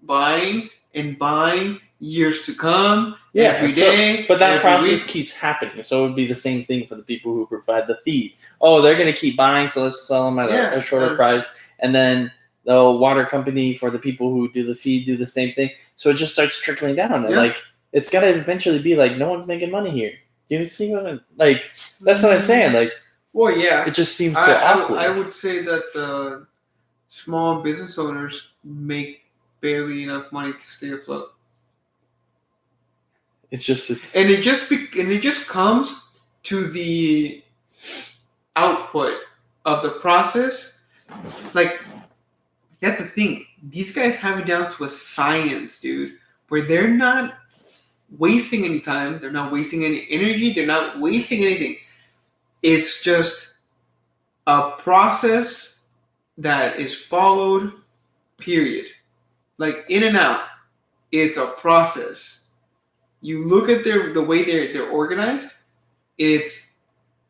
buying and buying years to come, every day." But that process keeps happening. So it would be the same thing for the people who provide the feed. Oh, they're going to keep buying, so let's sell them at a shorter price. And then the water company for the people who do the feed do the same thing. So it just starts trickling down. And like, it's got to eventually be like, no one's making money here. Do you see what I'm like? That's what I'm saying. Like, well, yeah, it just seems so awkward. I would say that the small business owners make barely enough money to stay afloat. It just comes to the output of the process. Like, you have to think, these guys have it down to a science, dude, where they're not wasting any time, they're not wasting any energy, they're not wasting anything. It's just a process that is followed, period. Like, in and out, it's a process. You look at the way they're organized. It's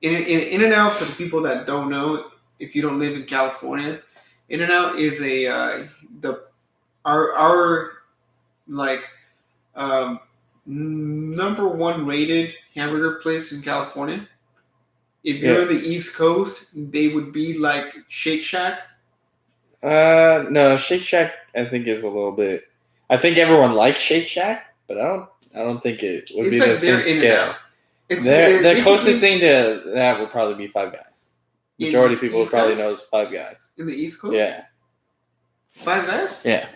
in and out. For the people that don't know, if you don't live in California, In and Out is our like number 1 rated hamburger place in California. If you're on the East Coast, they would be like Shake Shack. No, Shake Shack I think is a little bit. I think everyone likes Shake Shack, but I don't think it would be the same scale. The closest thing to that would probably be Five Guys. Majority of people would probably know is Five Guys. In the East Coast? Yeah. Five Guys? Yeah.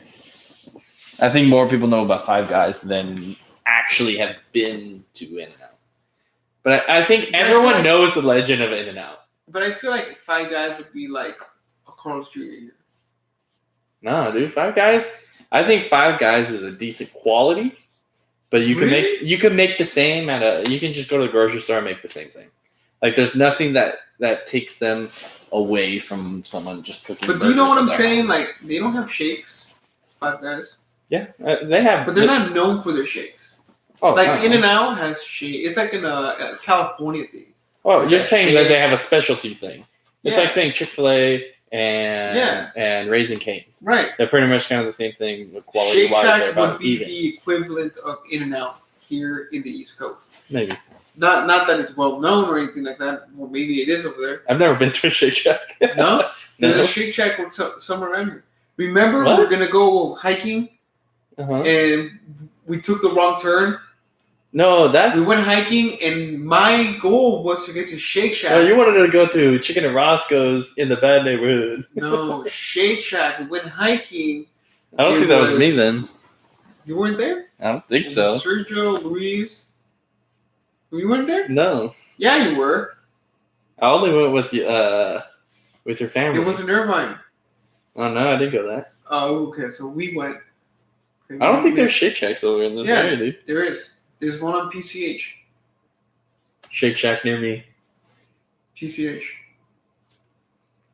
I think more people know about Five Guys than actually have been to In-N-Out. But I think everyone knows the legend of In-N-Out. But I feel like Five Guys would be like a Carl's Jr. here. No, dude, Five Guys. I think Five Guys is a decent quality, but you can make the same you can just go to the grocery store and make the same thing. Like, there's nothing that takes them away from someone just cooking. But do you know what I'm saying? Like, they don't have shakes, Five Guys. Yeah, they have. But they're not known for their shakes. Oh, like In-N-Out has shake. It's like a California thing. Oh, you're saying that they have a specialty thing. It's like saying Chick-fil-A and Raising Cane's. Right. They're pretty much kind of the same thing with quality-wise. Shake Shack would be the equivalent of In-N-Out here in the East Coast. Maybe. Not that it's well known or anything like that. Well, maybe it is over there. I've never been to a Shake Shack. No? There's a Shake Shack somewhere around here. Remember, we were going to go hiking, and we took the wrong turn? No, we went hiking, and my goal was to get to Shake Shack. Well, you wanted to go to Chicken and Roscoe's in the bad neighborhood. No, Shake Shack. We went hiking. I don't think that was me then. You weren't there? I don't think so. Sergio, Luis. You weren't there? No. Yeah, you were. I only went with your family. It was in Irvine. Oh, no, I didn't go that. Oh, okay. So we went. I don't think there's Shake Shacks over in this area, dude. There is. There's one on PCH. Shake Shack near me. PCH.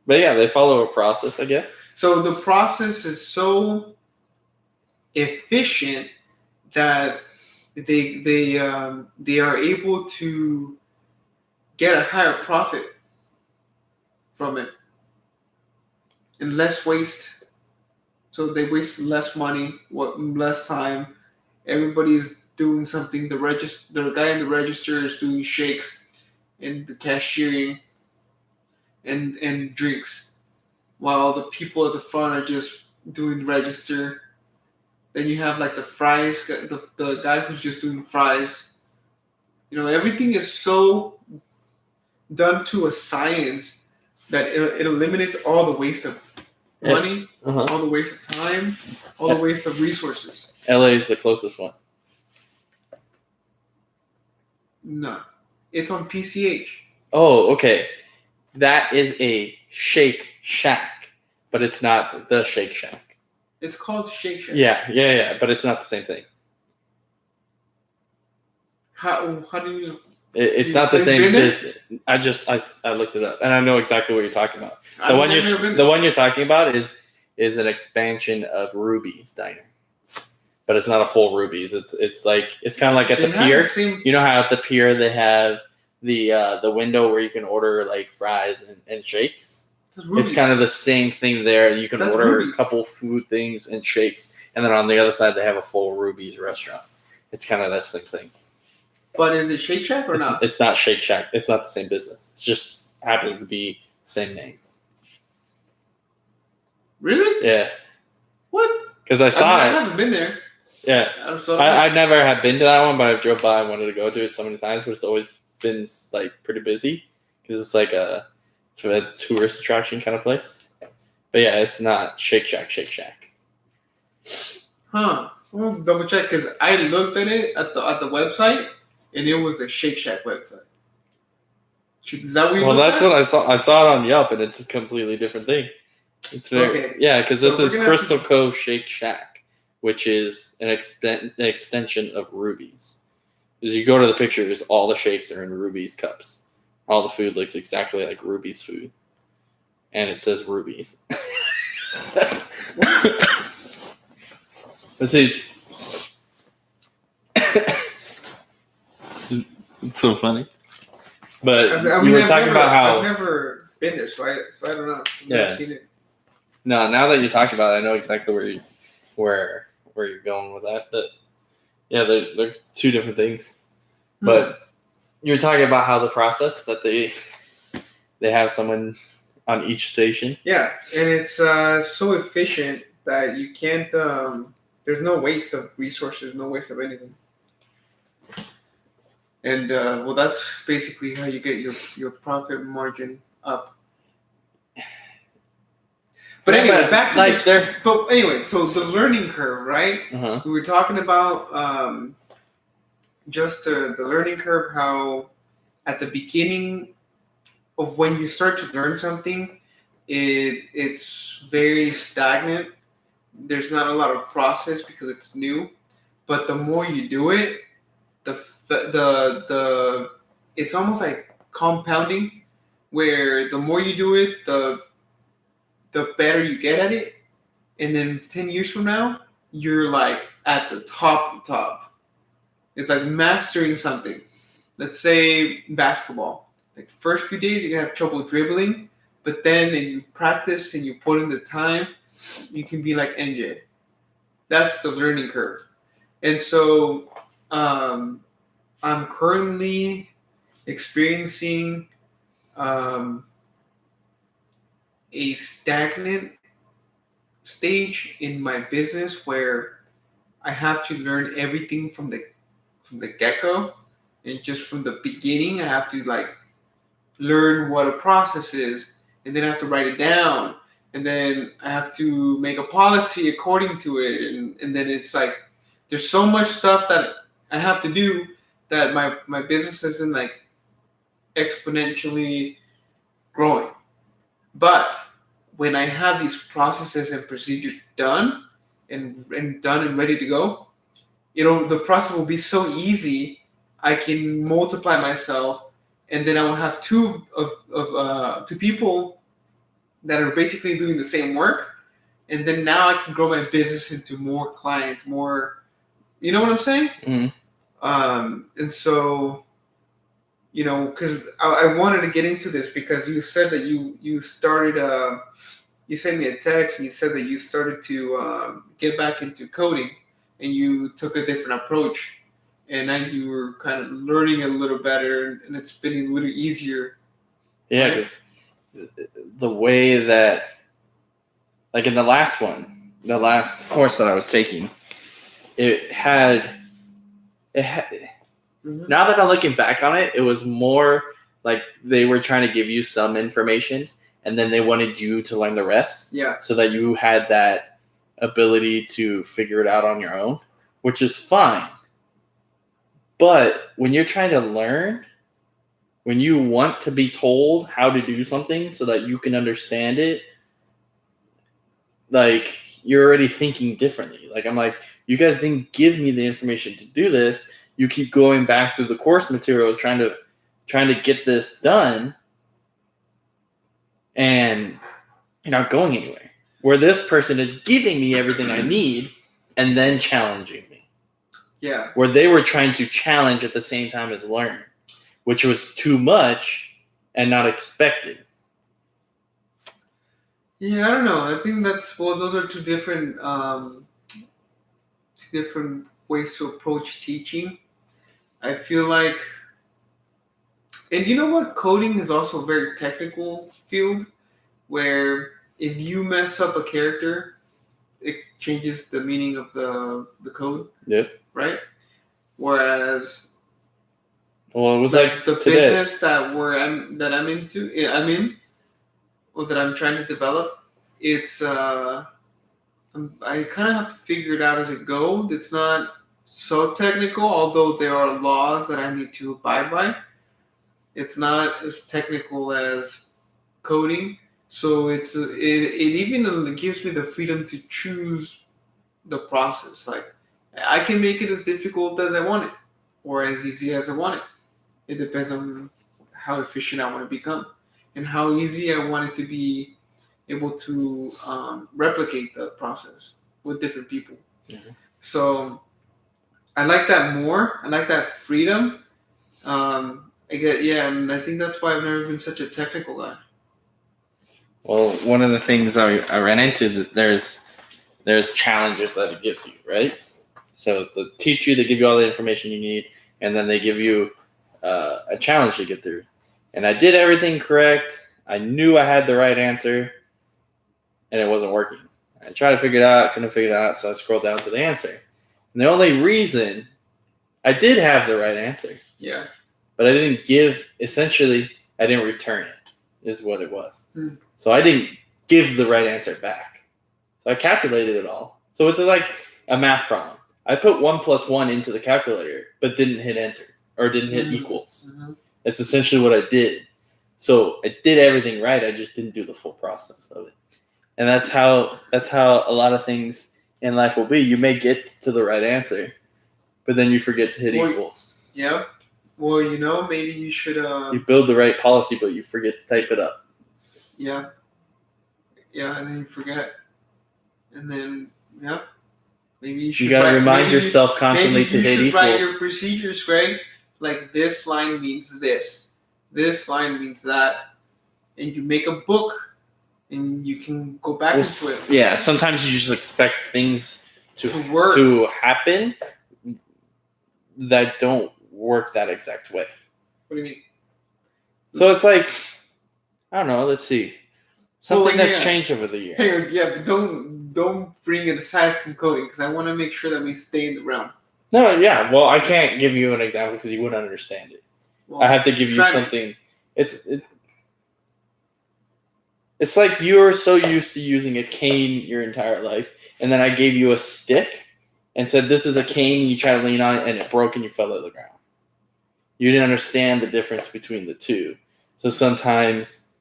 But yeah, they follow a process, I guess. So the process is so efficient that they are able to get a higher profit. from it and less waste. So they waste less money, less time. Everybody's doing something. The guy in the register is doing shakes, and the cashiering and drinks, while the people at the front are just doing register. Then you have like the fries, the guy who's just doing fries. Everything is so done to a science that it eliminates all the waste of money, all the waste of time, all the waste of resources. LA is the closest one. No, it's on PCH. Oh, okay. That is a Shake Shack, but it's not the Shake Shack. It's called Shake Shack. Yeah, but it's not the same thing. How do you? It's not the same business. I looked it up, and I know exactly what you're talking about. The one you're talking about is an expansion of Ruby's Diner, but it's not a full Ruby's. It's kind of like at the pier. You know how at the pier they have the window where you can order like fries and shakes. It's kind of the same thing there. You can order a couple food things and shakes, and then on the other side they have a full Ruby's restaurant. It's kind of that same thing. But is it Shake Shack or not? It's not Shake Shack. It's not the same business. It just happens to be the same name. Really? Yeah. What? Because I saw it. I haven't been there. Yeah. I never have been to that one, but I've drove by and wanted to go to it so many times, but it's always been like pretty busy because it's like a tourist attraction kind of place. But yeah, it's not Shake Shack. Huh. I'll double check because I looked at it at the website and it was the Shake Shack website. Is that what you that's what I saw. I saw it on Yelp and it's a completely different thing. It's very because this is Crystal Cove Shake Shack, which is an extension of Ruby's. As you go to the pictures, all the shakes are in Ruby's cups. All the food looks exactly like Ruby's food, and it says Ruby's. Let's see. It's so funny. But you were talking about how I've never been there, so I don't know. I've never seen it. No, now that you talk about it, I know exactly where you're going with that. But yeah, they're two different things. But you're talking about how the process that they have someone on each station. Yeah, and it's so efficient that you can't. There's no waste of resources, no waste of anything. And that's basically how you get your profit margin up. But anyway, back to this. But anyway, so the learning curve, right? Uh-huh. We were talking about just the learning curve, how at the beginning of when you start to learn something, it's very stagnant. There's not a lot of process because it's new. But the more you do it, the it's almost like compounding, where the more you do it, the better you get at it, and then 10 years from now, you're like at the top of the top. It's like mastering something. Let's say basketball. Like the first few days, you're gonna have trouble dribbling, but then if you practice and you put in the time, you can be like NJ. That's the learning curve. And so I'm currently experiencing a stagnant stage in my business where I have to learn everything from the get-go, and just from the beginning I have to like learn what a process is, and then I have to write it down, and then I have to make a policy according to it, and then it's like there's so much stuff that I have to do that my business isn't like exponentially growing. But when I have these processes and procedures done and ready to go, the process will be so easy. I can multiply myself, and then I will have two people that are basically doing the same work, and then now I can grow my business into more clients, more. You know what I'm saying? Mm-hmm. And so, because I wanted to get into this because you said that you started. You sent me a text and you said that you started to get back into coding and you took a different approach, and now you were kind of learning a little better and it's been a little easier. Yeah, Right? because the way that, like in the last course that I was taking, it had. Mm-hmm. Now that I'm looking back on it, it was more like they were trying to give you some information, and then they wanted you to learn the rest. Yeah. So that you had that ability to figure it out on your own, which is fine. But when you're trying to learn, when you want to be told how to do something so that you can understand it, like you're already thinking differently. Like I'm like, you guys didn't give me the information to do this. You keep going back through the course material trying to get this done, and you're not going anywhere. Where this person is giving me everything I need and then challenging me. Yeah. Where they were trying to challenge at the same time as learn, which was too much and not expected. Yeah, I don't know. I think those are two different ways to approach teaching. I feel like, and you know what, coding is also a very technical field where if you mess up a character, it changes the meaning of the code. Yep. Right. Whereas, well, it was like the today. business that I'm in, or that I'm trying to develop, it's I kind of have to figure it out as it goes. It's not so technical, although there are laws that I need to abide by. It's not as technical as coding, so it even gives me the freedom to choose the process. Like I can make it as difficult as I want it, or as easy as I want it. It depends on how efficient I want to become, and how easy I want it to be able to replicate the process with different people. Mm-hmm. So I like that more. I like that freedom. And I think that's why I've never been such a technical guy. Well, one of the things I ran into, that there's challenges that it gives you, right? So they teach you, they give you all the information you need, and then they give you a challenge to get through. And I did everything correct. I knew I had the right answer, and it wasn't working. I tried to figure it out, couldn't figure it out, so I scrolled down to the answer. And the only reason I did have the right answer, Yeah, but I didn't return it, is what it was. So I didn't give the right answer back. So I calculated it all. So it's like a math problem. I put 1 + 1 into the calculator, but didn't hit enter or didn't hit equals. Mm-hmm. That's essentially what I did. So I did everything right. I just didn't do the full process of it. And that's how a lot of things in life will be. You may get to the right answer, but then you forget to hit equals. Yeah. Well, maybe you should. You build the right policy, but you forget to type it up. Yeah. Yeah, and then you forget. And then, yeah. Maybe you should. You gotta remind yourself constantly to hit equals. You should write your procedures, Greg. Like, this line means this. This line means that. And you make a book, and you can go back into it. Yeah, sometimes you just expect things to happen that don't work that exact way. What do you mean? So it's like, I don't know, let's see. Something that's changed over the years. Hang on, yeah, but don't bring it aside from coding, because I want to make sure that we stay in the realm. No, yeah, well, I can't give you an example because you wouldn't understand it. Well, I have to give you something. It's like you're so used to using a cane your entire life, and then I gave you a stick and said, this is a cane, and you try to lean on it, and it broke and you fell to the ground. You didn't understand the difference between the two. So sometimes,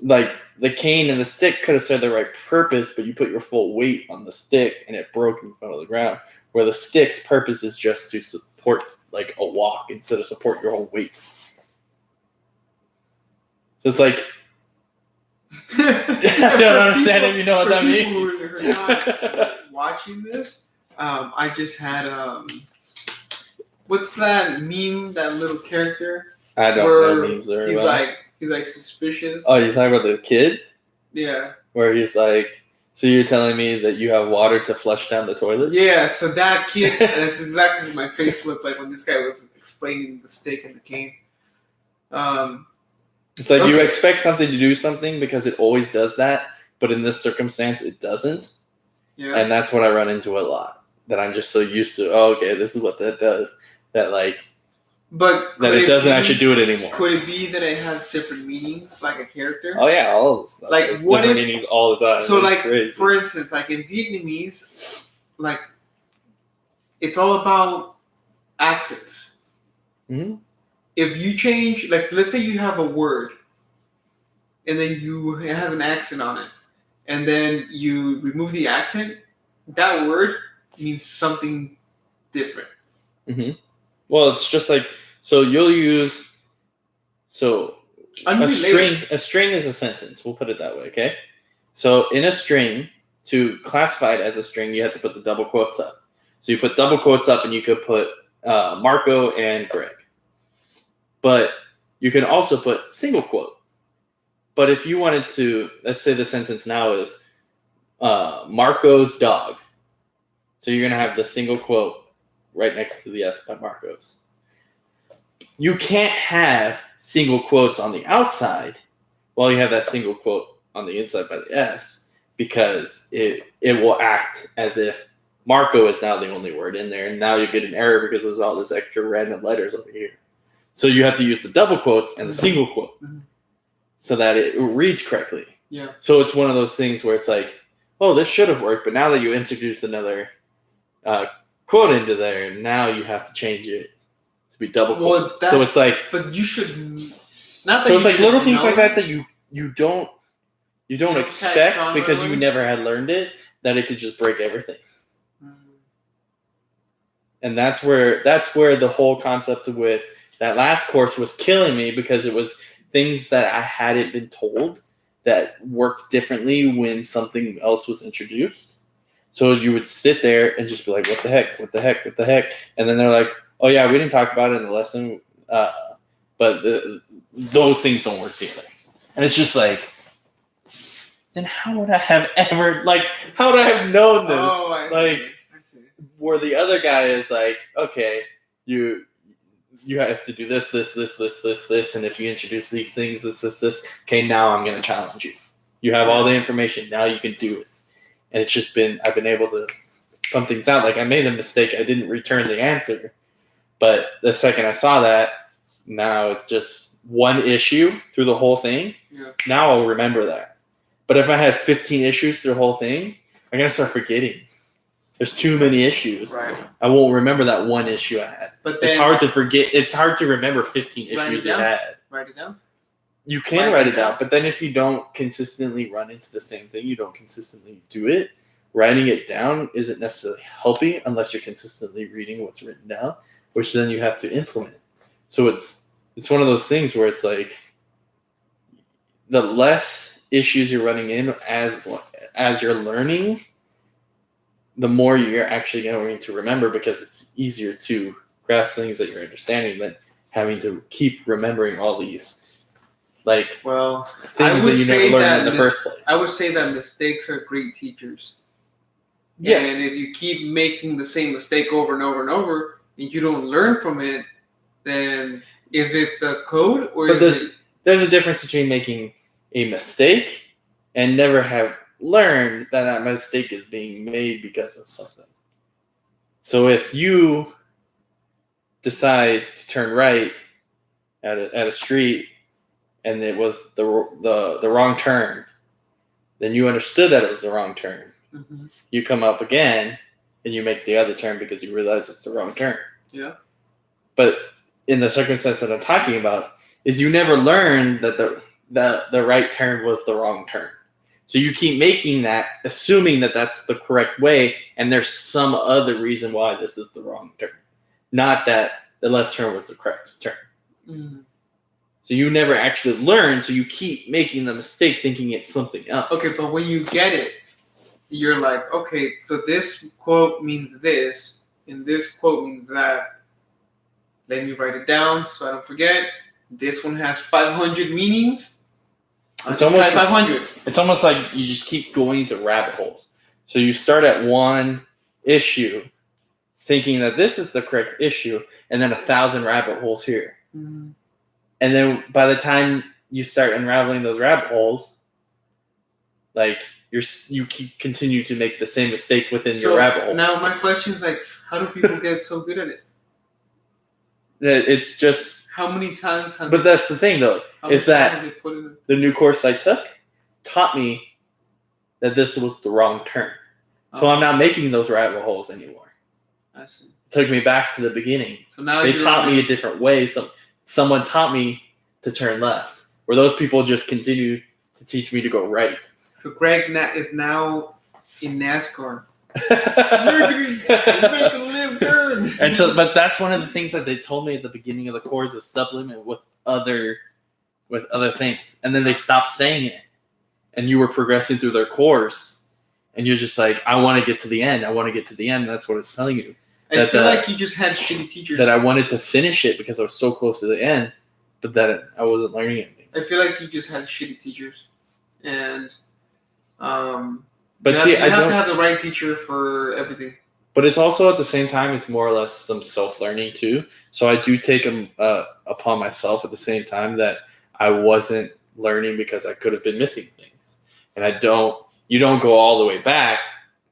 like, the cane and the stick could have served the right purpose, but you put your full weight on the stick, and it broke and fell to the ground, where the stick's purpose is just to support, like, a walk instead of support your whole weight. So it's like, I don't understand if you know what that means. For people who are not watching this, I just had what's that meme? That little character. I don't know memes very well. He's like suspicious. Oh, you're talking about the kid? Yeah. Where he's like, so you're telling me that you have water to flush down the toilet? Yeah, so that kid, that's exactly what my face looked like when this guy was explaining the steak and the cane. It's like you expect something to do something because it always does that, but in this circumstance, it doesn't. Yeah. And that's what I run into a lot. That I'm just so used to, oh, okay, this is what that does. That, like, but that it doesn't actually do it anymore. Could it be that it has different meanings, like a character? Oh, yeah, all of stuff. Like, there's what different meanings all the time. So, like, crazy. For instance, like in Vietnamese, like, it's all about accents. Mm-hmm. If you change, like, let's say you have a word, and then it has an accent on it, and then you remove the accent, that word means something different. Mm-hmm. Well, it's just like, so you'll use, unrelated. A string is a sentence. We'll put it that way, okay? So in a string, to classify it as a string, you have to put the double quotes up. So you put double quotes up, and you could put Marco and Greg. But you can also put single quote. But if you wanted to, let's say the sentence now is Marco's dog. So you're going to have the single quote right next to the S by Marco's. You can't have single quotes on the outside while you have that single quote on the inside by the S, because it will act as if Marco is now the only word in there, and now you get an error because there's all this extra random letters over here. So you have to use the double quotes and the single quote so that it reads correctly. Yeah. So it's one of those things where it's like, oh, this should have worked, but now that you introduced another quote into there, now you have to change it to be double quote. So it's like, but you should not. So it's like little things like that you don't expect because you never had learned it, that it could just break everything. And that's where the whole concept with that last course was killing me, because it was things that I hadn't been told that worked differently when something else was introduced. So you would sit there and just be like, what the heck? And then they're like, oh yeah, we didn't talk about it in the lesson, but those things don't work together. And it's just like, then how would I have known this? Oh, I see. Where the other guy is like, okay, you have to do this, and if you introduce these things, this, okay, now I'm going to challenge you. You have all the information, now you can do it. And it's just I've been able to pump things out. Like, I made a mistake, I didn't return the answer, but the second I saw that, now it's just one issue through the whole thing. Yeah. Now I'll remember that. But if I had 15 issues through the whole thing, I'm going to start forgetting. There's too many issues. Right. I won't remember that one issue I had. But then, it's hard to forget. It's hard to remember 15 issues you had. Write it down. You can write it down, but then if you don't consistently run into the same thing, you don't consistently do it, writing it down isn't necessarily helping unless you're consistently reading what's written down, which then you have to implement. So it's one of those things where it's like, the less issues you're running in as you're learning, the more you're actually going to remember, because it's easier to grasp things that you're understanding than having to keep remembering all these things that you never learned in the first place. I would say that mistakes are great teachers. Yes. And if you keep making the same mistake over and over and over, and you don't learn from it, then is it the code or there's a difference between making a mistake and never have learned that mistake is being made because of something. So if you decide to turn right at a street and it was the wrong turn, then you understood that it was the wrong turn. Mm-hmm. You come up again and you make the other turn because you realize it's the wrong turn. Yeah. But in the circumstance that I'm talking about, is you never learned that the right turn was the wrong turn. So you keep making that, assuming that that's the correct way, and there's some other reason why this is the wrong turn. Not that the left turn was the correct turn. Mm. So you never actually learn, so you keep making the mistake thinking it's something else. Okay, but when you get it, you're like, okay, so this quote means this, and this quote means that. Let me write it down so I don't forget. This one has 500 meanings. It's almost 500. It's almost like you just keep going into rabbit holes. So you start at one issue, thinking that this is the correct issue, and then 1,000 rabbit holes here. Mm-hmm. And then by the time you start unraveling those rabbit holes, like you continue to make the same mistake within your rabbit hole. Now my question is like, how do people get so good at it? It's just how many times. But that's the thing, though, is that the new course I took taught me that this was the wrong turn. So I'm not making those rabbit holes anymore. I see. It took me back to the beginning. So now they taught me a different way. Someone taught me to turn left, where those people just continue to teach me to go right. So Greg is now in NASCAR. But that's one of the things that they told me at the beginning of the course is supplement with other things, and then they stopped saying it, and you were progressing through their course, and you're just like, I want to get to the end. I want to get to the end. That's what it's telling you. I feel like you just had shitty teachers. That I wanted to finish it because I was so close to the end, but that I wasn't learning anything. I feel like you just had shitty teachers, and but you have to have the right teacher for everything. But it's also at the same time, it's more or less some self-learning too. So I do take them upon myself at the same time that I wasn't learning because I could have been missing things. And you don't go all the way back.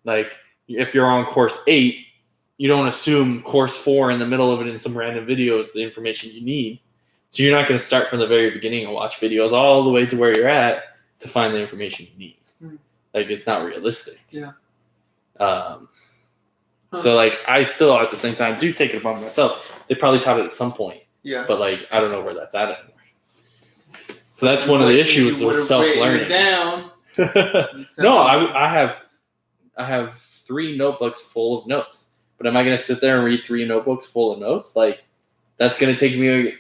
Like if you're on course 8, you don't assume course 4 in the middle of it in some random video is the information you need. So you're not going to start from the very beginning and watch videos all the way to where you're at to find the information you need. Like it's not realistic. Yeah. So like I still at the same time do take it upon myself. They probably taught it at some point. Yeah. But like I don't know where that's at anymore. So that's one of the issues with self-learning. Down. No, I have 3 notebooks full of notes. But am I going to sit there and read 3 notebooks full of notes? Like that's going to take me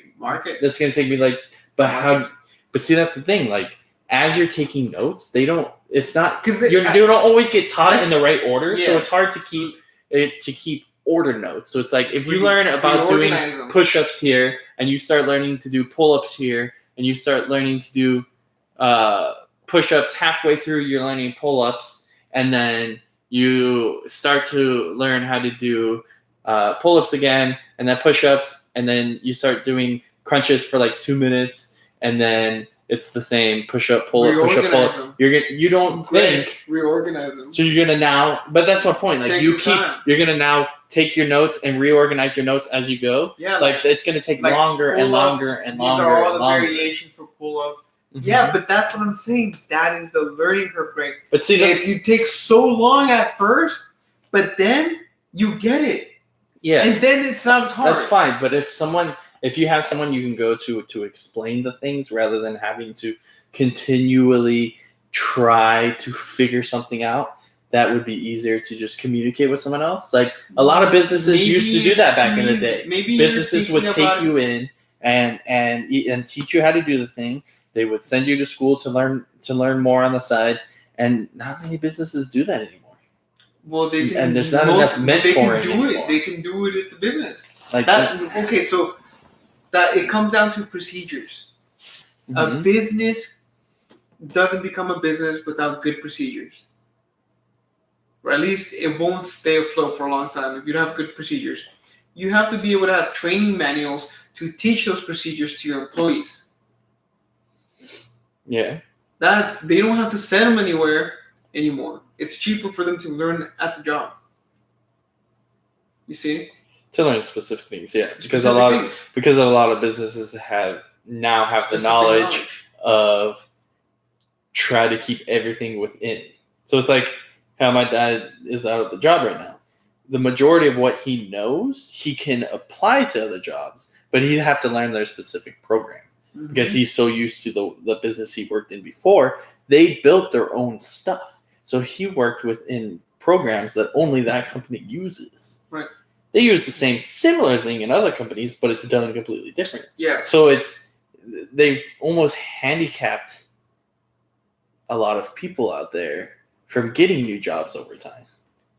That's going to take me like but see that's the thing, like as you're taking notes, they don't always get taught in the right order, so it's hard to keep order notes. So it's like if you learn about doing push-ups here and you start learning to do pull-ups here and you start learning to do push-ups halfway through you're learning pull-ups, and then you start to learn how to do pull-ups again and then push-ups, and then you start doing crunches for like 2 minutes, and then it's the same push-up, pull-up, push-up, pull-up. You don't think reorganize them. So you're gonna now, but that's my point. Like you're gonna now take your notes and reorganize your notes as you go. Yeah, like it's gonna take longer and longer and longer. These are all the longer. variations for pull-ups. Mm-hmm. Yeah, but that's what I'm saying. That is the learning curve, Greg. But see, if you take so long at first, but then you get it. Yeah, and then it's not as hard. That's fine. But if you have someone you can go to explain the things rather than having to continually try to figure something out, that would be easier to just communicate with someone else. Like a lot of businesses used to do that back in the day. Maybe businesses would take you in and teach you how to do the thing. They would send you to school to learn more on the side, and not many businesses do that anymore. Well, they can, and there's not enough mentoring. They can do anymore. it. They can do it at the business. Like that. Okay, so that it comes down to procedures. Mm-hmm. A business doesn't become a business without good procedures. Or at least it won't stay afloat for a long time if you don't have good procedures. You have to be able to have training manuals to teach those procedures to your employees. Yeah. They don't have to send them anywhere anymore. It's cheaper for them to learn at the job. You see? To learn specific things, yeah. Because a lot of businesses have the knowledge of try to keep everything within. So it's like how my dad is out of the job right now. The majority of what he knows, he can apply to other jobs, but he'd have to learn their specific program. Mm-hmm. Because he's so used to the business he worked in before. They built their own stuff. So he worked within programs that only that company uses. Right. They use the same similar thing in other companies, but it's done completely different. Yeah. So they've almost handicapped a lot of people out there from getting new jobs over time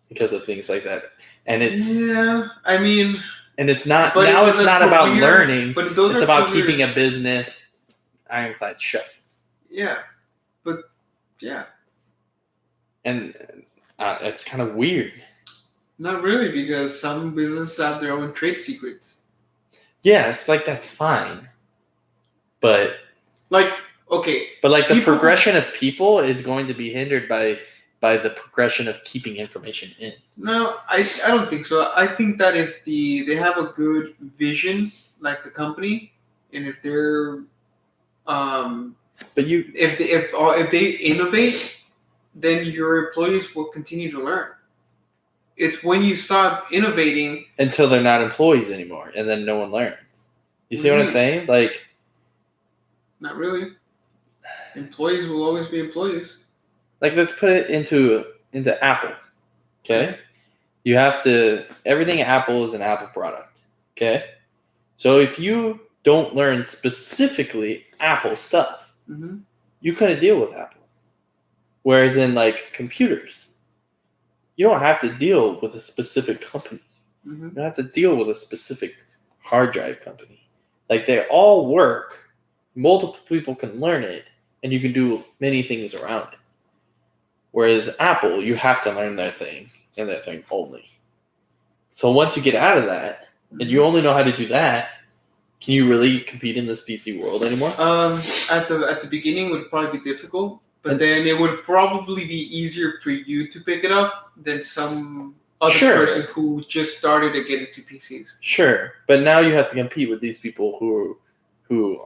because of things like that. And it's... Yeah, I mean, And it's not But now. it It's was a not about career- learning. but those It's are about career- keeping a business ironclad shut. Yeah, but yeah, And it's kind of weird. not really, because some businesses have their own trade secrets. Yeah, it's like that's fine, but Like, okay, like the people- progression of people is going to be hindered by the progression of keeping information in. no, I don't think so. I think that if they have a good vision, like the company, and if they're But if they innovate, then your employees will continue to learn. It's when you stop innovating until they're not employees anymore, and then no one learns. You see what I'm Mhm. saying? Like, not really. Employees will always be employees. let's put it into Apple. Okay, you have to everything Apple is an Apple product. Okay, so if you don't learn specifically Apple stuff, Mm-hmm. you couldn't deal with Apple. Whereas in like computers, you don't have to deal with a specific company. Mm-hmm. You don't have to deal with a specific hard drive company. Like they all work. Multiple people can learn it, and you can do many things around it. Whereas Apple, you have to learn their thing and their thing only. So once you get out of that, and you only know how to do that, can you really compete in this PC world anymore? At the beginning would probably be difficult, but And- then it would probably be easier for you to pick it up than some other Sure. person who just started to get into PCs. Sure, but now you have to compete with these people who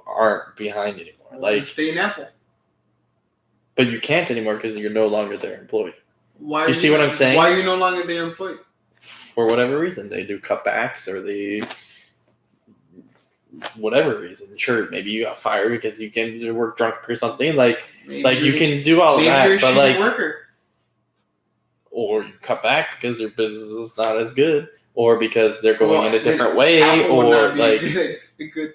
aren't behind anymore. Like, stay in Apple. but you can't anymore because you're no longer their employee. Why? Do you see what I'm saying? Why are you no longer their employee? For whatever reason, they do cutbacks or they whatever reason. Sure, maybe you got fired because you came to work drunk or something. Like you can do all of maybe you're a that, but shitty like, worker. or you cut back because your business is not as good, or because they're going in a different way, Apple would or not be like, a good.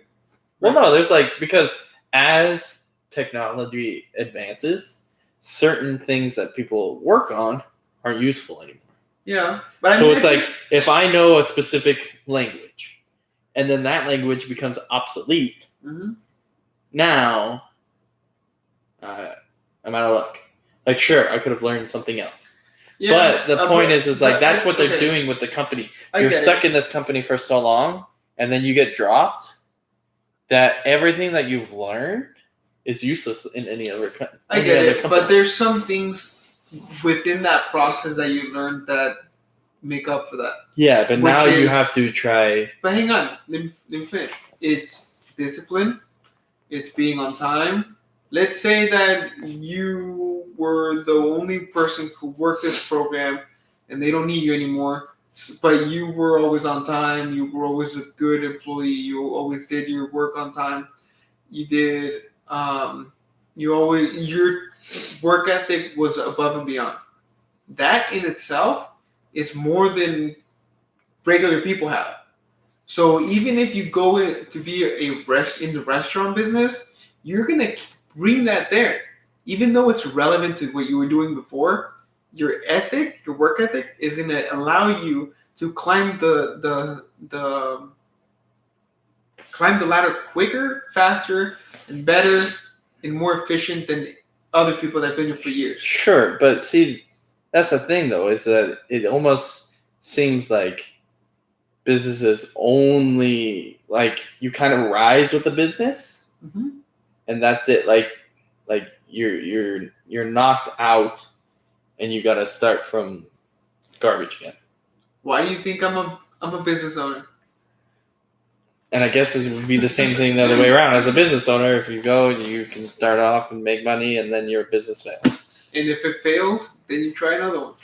well, no, there's like because as technology advances, certain things that people work on aren't useful anymore. Yeah, but So it's like if I know a specific language, and then that language becomes obsolete, Mm-hmm. now I'm out of luck. Like, sure, I could have learned something else. Yeah, but the point is like that's what they're okay. doing with the company. I You're get stuck it. in this company for so long, and then you get dropped. That everything that you've learned is useless in any other company. I get it, but there's some things within that process that you learned that make up for that. Yeah, but Which now you is- have to try. But hang on, let me finish. It's discipline. It's being on time. Let's say that you were the only person who worked this program, and they don't need you anymore. But you were always on time. You were always a good employee. You always did your work on time. You did. Your work ethic was above and beyond. That in itself is more than regular people have. So even if you go in to be in the restaurant business, you're gonna bring that there, even though it's relevant to what you were doing before. Your work ethic, is gonna allow you to climb the ladder quicker, faster, and better, and more efficient than other people that have been here for years. Sure, but see, that's the thing though, is that it almost seems like businesses only like you kind of rise with the business, Mm-hmm. and that's it. Like you're knocked out, and you got to start from garbage again. Why do you think I'm a business owner? And I guess it would be the same thing the other way around. As a business owner, if you go, you can start off and make money, and then your business fails. And if it fails, then you try another one.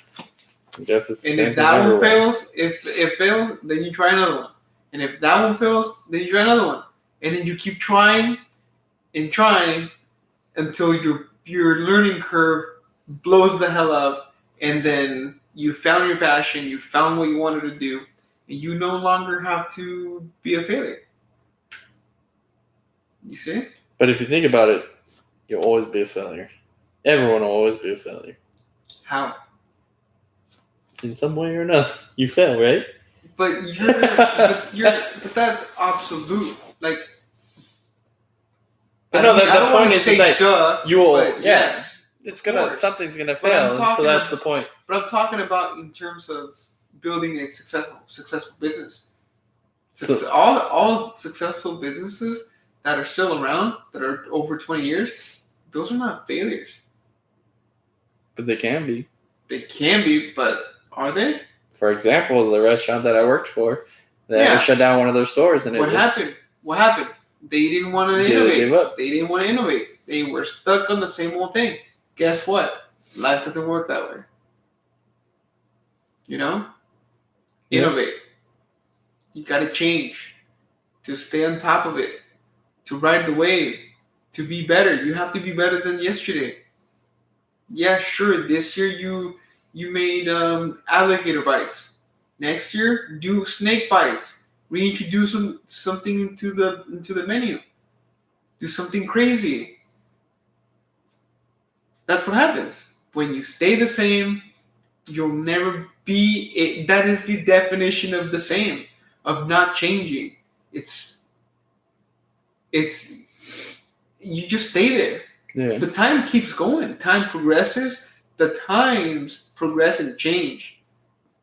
I guess it's the And same if thing that one everywhere. fails, if it fails, then you try another one. And if that one fails, then you try another one. And then you keep trying and trying until your learning curve blows the hell up, and then you found your passion, you found what you wanted to do, and you no longer have to be a failure. You see? But if you think about it, you'll always be a failure. Everyone will always be a failure. How? In some way or another. You fail, right? but but that's absolute. Like, But no, I the don't want point to is say that duh, you will, but yes, it's of gonna course. something's gonna But I'm fail, and so talking that's about- the point. But I'm talking about in terms of building a successful business. So- All successful businesses that are still around, that are over 20 years, those are not failures. But they can be. They can be, but are they? For example, the restaurant that I worked for, they had Yeah. to shut down one of their stores, and What it was happened? What happened? They didn't want to Gave innovate. up. They didn't want to innovate. They were stuck on the same old thing. Guess what? Life doesn't work that way. You know? Yeah. Innovate. You got to change to stay on top of it, to ride the wave, to be better. You have to be better than yesterday. Yeah, sure. This year you made alligator bites. Next year, do snake bites. Reintroduce something into the menu. Do something crazy. That's what happens. When you stay the same, you'll never be it. That is the definition of the same, of not changing. It's you just stay there. Yeah. The time keeps going. Time progresses. The times progress and change.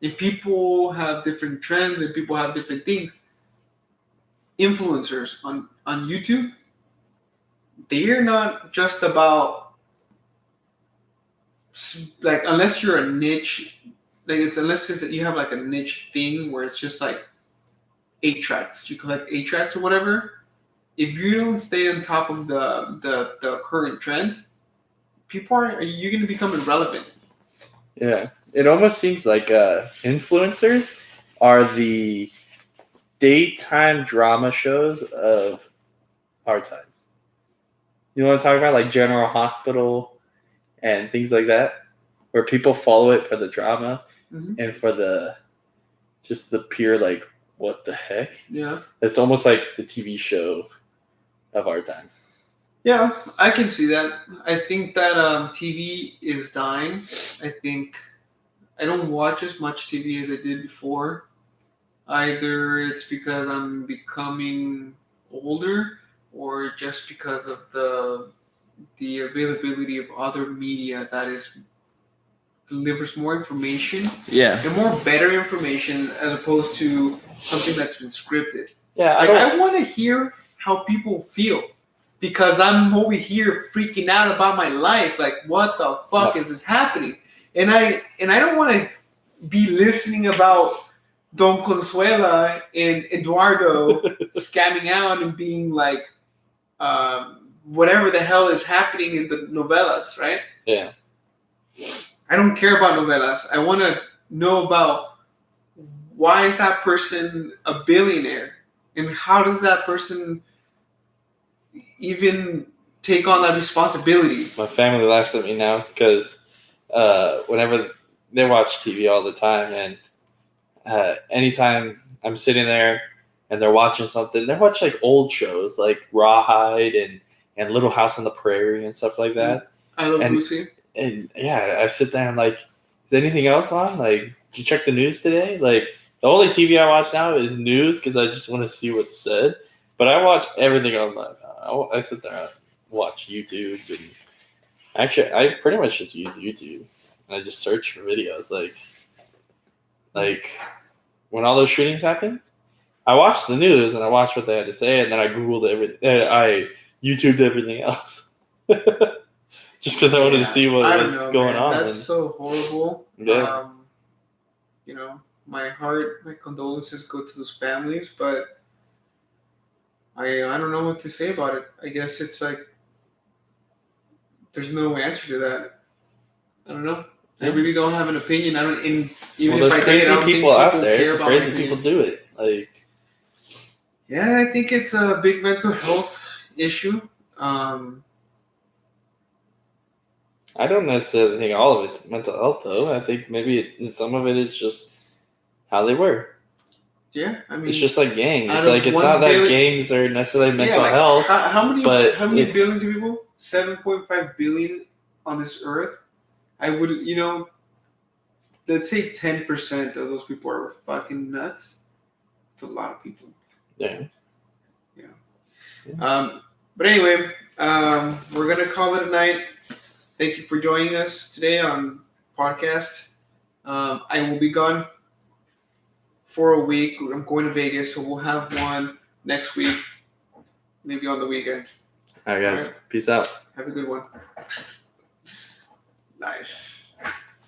And people have different trends and people have different things. Influencers on YouTube, they're not just about, like, unless you're a niche, like unless you have like a niche thing where it's just like 8 tracks, you collect 8 tracks or whatever. If you don't stay on top of the current trends, you're going to become irrelevant. Yeah. It almost seems like influencers are the daytime drama shows of our time. You know what I'm talking about? Like General Hospital and things like that, where people follow it for the drama and for the just the pure, like, what the heck? Yeah. It's almost like the TV show of our time. Yeah, I can see that. I think that TV is dying. I don't watch as much TV as I did before. Either it's because I'm becoming older, or just because of the availability of other media that delivers more information. Yeah. And more better information, as opposed to something that's been scripted. Yeah. I want to hear how people feel, because I'm over here freaking out about my life. Like, what the fuck is this happening? And I don't want to be listening about Don Consuela and Eduardo scamming out and being like, whatever the hell is happening in the novellas, right? Yeah. I don't care about novellas. I want to know about, why is that person a billionaire? And how does that person even take on that responsibility? My family laughs at me now because whenever they watch TV all the time, and anytime I'm sitting there and they're watching something, they watch like old shows like Rawhide and Little House on the Prairie and stuff like that. I Love Lucy. And yeah, I sit there and like, is anything else on? Like, did you check the news today? Like, the only TV I watch now is news because I just want to see what's said. But I watch everything online. I sit there and watch YouTube, and actually, I pretty much just use YouTube. And I just search for videos. Like when all those shootings happened, I watched the news and I watched what they had to say, and then I Googled everything. I YouTubed everything else. Just because I wanted to see what was going on. That's so horrible. Yeah. My condolences go to those families, but I don't know what to say about it. I guess it's like, there's no answer to that. I don't know. I really don't have an opinion. I don't. Even if I crazy did, I don't people think out people there. care about Crazy my people opinion. do it. Like, yeah, I think it's a big mental health issue. I don't necessarily think all of it's mental health, though. I think maybe some of it is just how they were. Yeah, I mean, it's just like gangs. out of Like, it's 1 not that billion gangs are necessarily mental like, health. How many but billions of people? 7.5 billion on this earth. I would, let's say 10% of those people are fucking nuts. It's a lot of people. Yeah. But anyway, we're going to call it a night. Thank you for joining us today on podcast. I will be gone for a week. I'm going to Vegas, so we'll have one next week, maybe on the weekend. All right, guys. All right. Peace out. Have a good one. Nice.